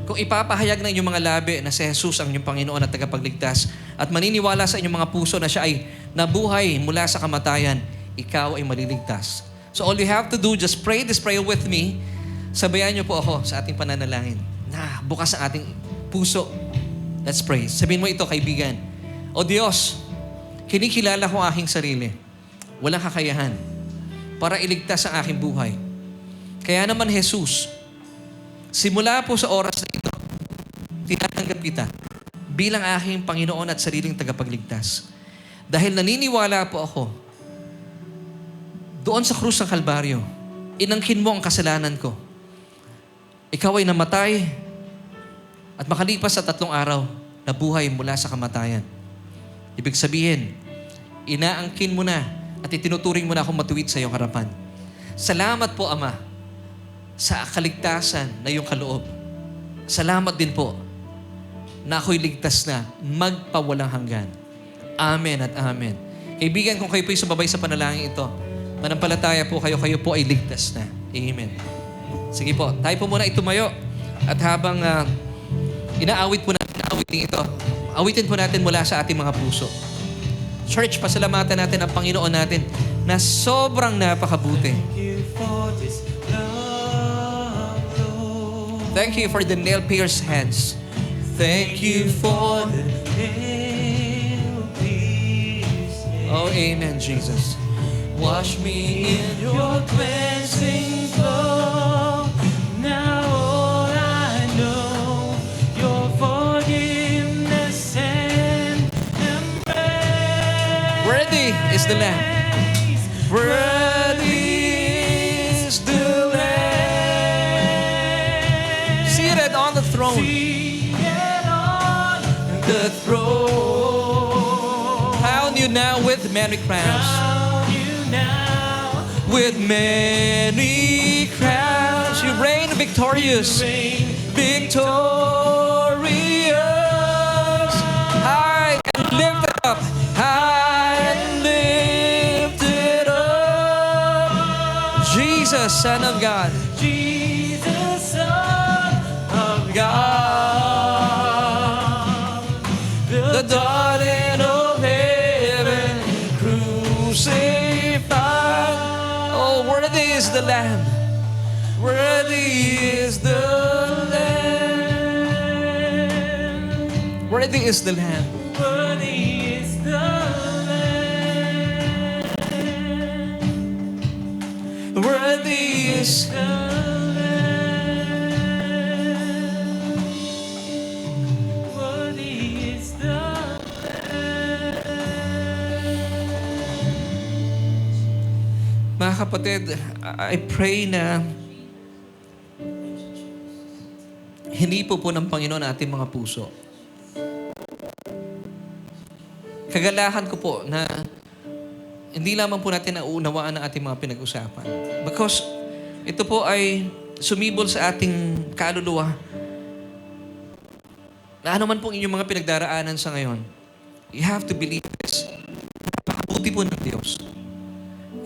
Kung ipapahayag ng inyong mga labi na si Jesus ang inyong Panginoon at tagapagligtas at maniniwala sa inyong mga puso na siya ay nabuhay mula sa kamatayan, ikaw ay maliligtas. So all you have to do, just pray this prayer with me. Sabayan niyo po ako sa ating pananalangin. Na bukas ang ating puso. Let's pray. Sabihin mo ito, kaibigan. O Diyos, kinikilala ko ang aking sarili. Walang kakayahan para iligtas ang aking buhay. Kaya naman, Jesus, simula po sa oras na ito, tinatanggap kita bilang aking Panginoon at sariling tagapagligtas. Dahil naniniwala po ako, doon sa krus ng Kalbaryo, inangkin mo ang kasalanan ko. Ikaw ay namatay at makalipas sa 3 araw, nabuhay mula sa kamatayan. Ibig sabihin, inaangkin mo na at itinuturing mo na akong matuwid sa iyong harapan. Salamat po, Ama, sa kaligtasan na iyong kaloob. Salamat din po na ako'y ligtas na magpawalang hanggan. Amen at amen. Kaibigan, kung kayo po'y sumabay sa panalangin ito, manampalataya po kayo po ay ligtas na. Amen. Sige po, tayo po muna itumayo at habang inaawit po natin awitin ito, awitin po natin mula sa ating mga puso. Church, pasalamatan natin ang Panginoon natin na sobrang napakabuti. Thank you for the nail-pierced hands. Thank you for the nail-pierced hands. Oh, amen, Jesus. Wash me in your cleansing flow. Now all I know, your forgiveness and embrace. Worthy is the Lamb. Worthy is the Lamb. Seated on the throne. Seated on the throne. Crown you now with many crowns. With many crowns, you reign victorious, victorious, high and lifted up, high and lifted up. Jesus, Son of God, Jesus, Son of God, the darling of heaven, crucified. Worthy is the Lamb. Worthy is the Lamb. Worthy is the Lamb. Worthy is the Lamb. Worthy is the Lamb. Worthy is the Mga kapatid, I pray na hinipo po ng Panginoon ang ating mga puso. Kagalahan ko po na hindi lamang po natin nauunawaan ang ating mga pinag-usapan. Because ito po ay sumibol sa ating kaluluwa. Na ano man pong inyong mga pinagdaraanan sa ngayon, you have to believe this. Napakabuti po ng Diyos.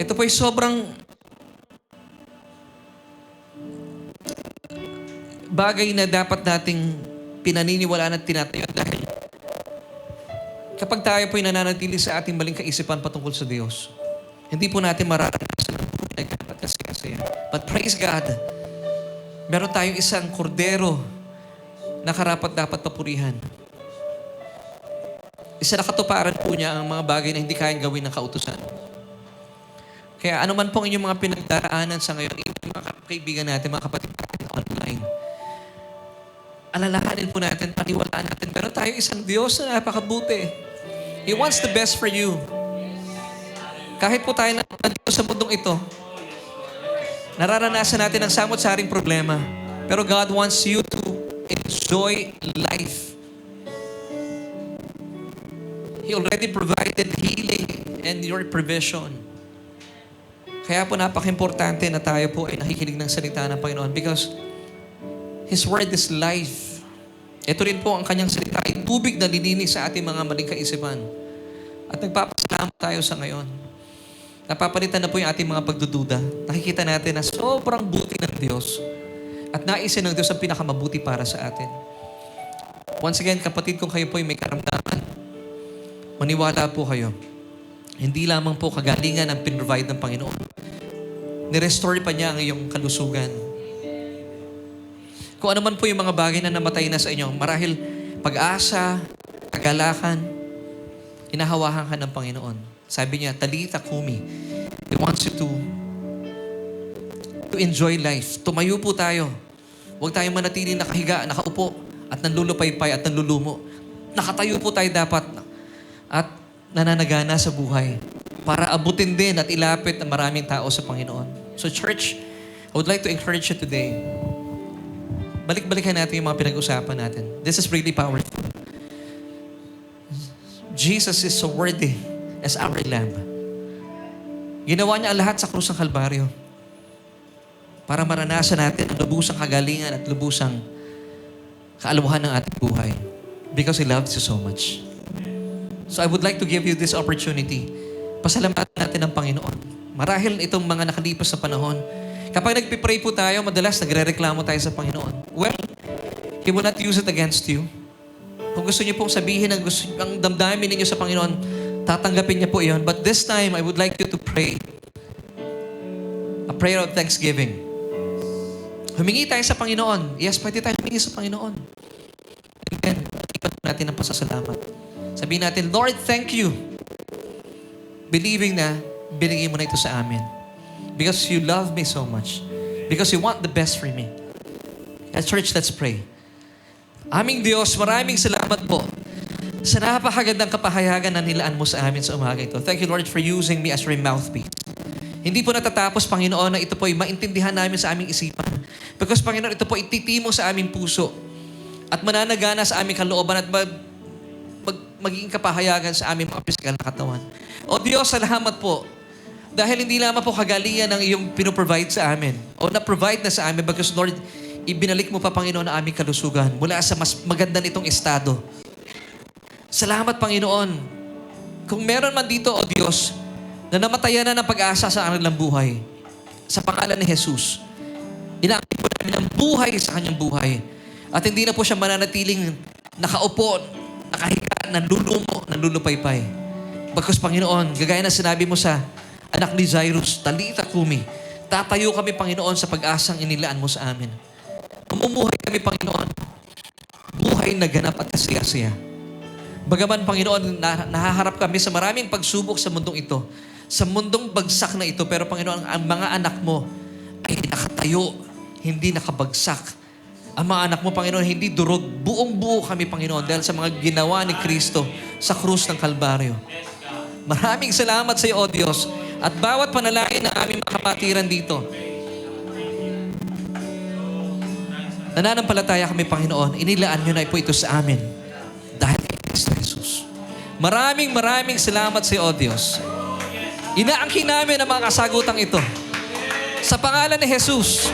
Ito po ay sobrang bagay na dapat nating pinaniniwalaan at tinatayo dahil kapag tayo po ay nananatili sa ating maling kaisipan patungkol sa Diyos, hindi po natin mararanasan ang tunay at kasaya. But praise God, meron tayong isang kordero na karapat-dapat papurihan. Isa na katuparan po niya ang mga bagay na hindi kayang gawin ng kautusan. Kaya ano man pong inyong mga pinagdaraanan sa ngayon, mga kaibigan natin, mga kapatid natin online, alalahanin po natin, paniwalaan natin, pero tayo isang Diyos na napakabuti. He wants the best for you. Kahit po tayo nandito sa mundong ito, nararanasan natin ang samot-saring problema, pero God wants you to enjoy life. He already provided healing and your provision. Kaya po napaka-importante na tayo po ay nakikinig ng salita ng Panginoon because His Word is life. Ito rin po ang kanyang salita ay tubig na lininis sa ating mga maling kaisipan. At nagpapasalamat tayo sa ngayon. Napapalitan na po yung ating mga pagdududa. Nakikita natin na sobrang buti ng Diyos at naisin ng Diyos ang pinakamabuti para sa atin. Once again, kapatid, kung kayo po ay may karamdaman, maniwala po kayo. Hindi lamang po kagalingan ang pinrovide ng Panginoon. Nirestore pa niya ang iyong kalusugan. Kung ano man po yung mga bagay na namatay na sa inyo, marahil pag-asa, kagalakan, hinahawakan ka ng Panginoon. Sabi niya, Talitha Kumi. He wants you to enjoy life. Tumayo po tayo. Huwag tayong manatiling nakahiga, nakaupo, at nanlulupaypay at nanlulumo. Nakatayo po tayo dapat at nananagana sa buhay para abutin din at ilapit ang maraming tao sa Panginoon. So church, I would like to encourage you today. Balik-balikan natin yung mga pinag-usapan natin. This is really powerful. Jesus is so worthy as our Lamb. Ginawa niya ang lahat sa krus ng Kalbaryo para maranasan natin ang lubusang kagalingan at lubusang kaalawahan ng ating buhay because He loves you so much. So I would like to give you this opportunity. Pasalamatan natin ang Panginoon. Marahil itong mga nakalipas na panahon, kapag nagpipray po tayo, madalas nagre-reklamo tayo sa Panginoon. Well, He will not use it against you. Kung gusto niyo pong sabihin ang damdamin ninyo sa Panginoon, tatanggapin niya po iyon. But this time, I would like you to pray a prayer of thanksgiving. Humingi tayo sa Panginoon. Yes, pwede tayo humingi sa Panginoon. And then, ipan natin ang pasasalamat. Sabihin natin, Lord, thank you. Believing na binigay mo na ito sa amin. Because you love me so much. Because you want the best for me. At church, let's pray. Aming Diyos, maraming salamat po sa napakagandang kapahayagan na nilaan mo sa amin sa umaga ito. Thank you, Lord, for using me as your mouthpiece. Hindi po natatapos, Panginoon, na ito po ay maintindihan namin sa aming isipan. Because, Panginoon, ito po ititimo sa aming puso at mananagana sa aming kalooban at magiging kapahayagan sa aming mga pisikal na katawan. O Diyos, salamat po. Dahil hindi lamang po kagalingan ng iyong pinoprovide sa amin o na-provide na sa amin because, Lord, ibinalik mo pa, Panginoon, ang aming kalusugan mula sa mas maganda nitong estado. Salamat, Panginoon. Kung meron man dito, O Diyos, na namatayan na ng pag-asa sa kanilang buhay, sa pangalan ni Jesus, inaangkin po namin ang buhay sa kanyang buhay. At hindi na po siya mananatiling nakaupo, nakahiga, nanlulumo, nanlulupaypay. Bagkus, Panginoon, gagaya na sinabi mo sa anak ni Jairus, Talitha Kumi, tatayo kami, Panginoon, sa pag-asang inilaan mo sa amin. Mamumuhay kami, Panginoon, buhay na ganap at kasaya-saya. Bagaman, Panginoon, nahaharap kami sa maraming pagsubok sa mundong ito, sa mundong bagsak na ito, pero Panginoon, ang mga anak mo ay nakatayo, hindi nakabagsak. Ang mga anak mo, Panginoon, hindi durog. Buong-buo kami, Panginoon, dahil sa mga ginawa ni Kristo sa krus ng Kalbaryo. Maraming salamat sa iyo, O Diyos. At bawat panalangin ng aming mga kapatiran dito, nananampalataya kami, Panginoon, inilaan nyo na po ito sa amin dahil kay Kristo Jesus. Maraming salamat sa iyo, O Diyos. Inaangkin namin ang mga kasagutang ito. Sa pangalan ni Jesus,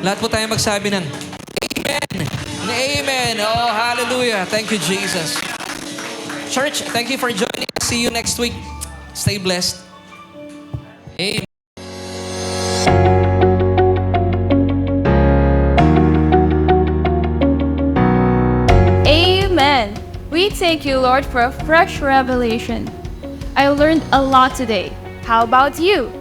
lahat po tayo magsabi ng Amen and Amen. Oh, hallelujah. Thank you, Jesus. Church, thank you for joining. See you next week. Stay blessed. Amen. Amen. We thank you, Lord, for a fresh revelation. I learned a lot today. How about you?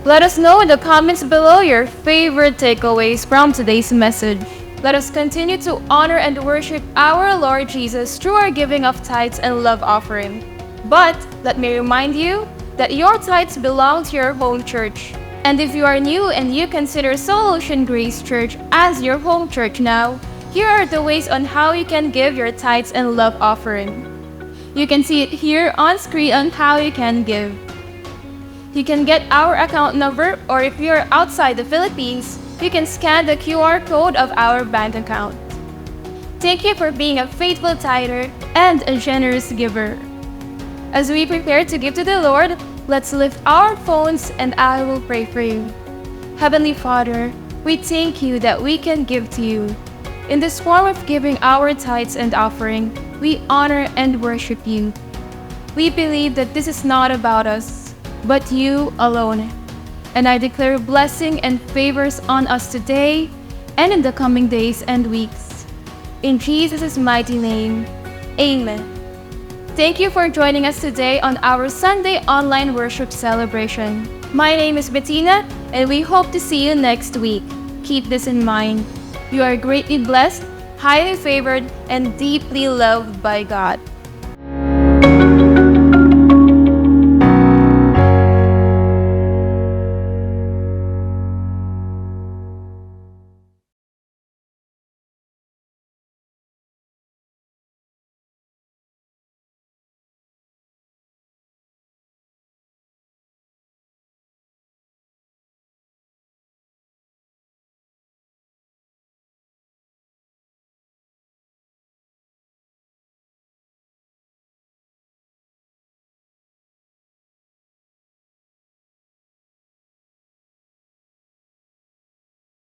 Let us know in the comments below your favorite takeaways from today's message. Let us continue to honor and worship our Lord Jesus through our giving of tithes and love offering. But let me remind you that your tithes belong to your home church. And if you are new and you consider Soul Ocean Grace Church as your home church now, here are the ways on how you can give your tithes and love offering. You can see it here on screen on how you can give. You can get our account number, or if you're outside the Philippines, you can scan the QR code of our bank account. Thank you for being a faithful tither and a generous giver. As we prepare to give to the Lord, let's lift our phones and I will pray for you. Heavenly Father, we thank you that we can give to you. In this form of giving our tithes and offering, we honor and worship you. We believe that this is not about us, but you alone. And I declare blessing and favors on us today and in the coming days and weeks. In Jesus' mighty name, Amen. Thank you for joining us today on our Sunday online worship celebration. My name is Bettina, and we hope to see you next week. Keep this in mind. You are greatly blessed, highly favored, and deeply loved by God.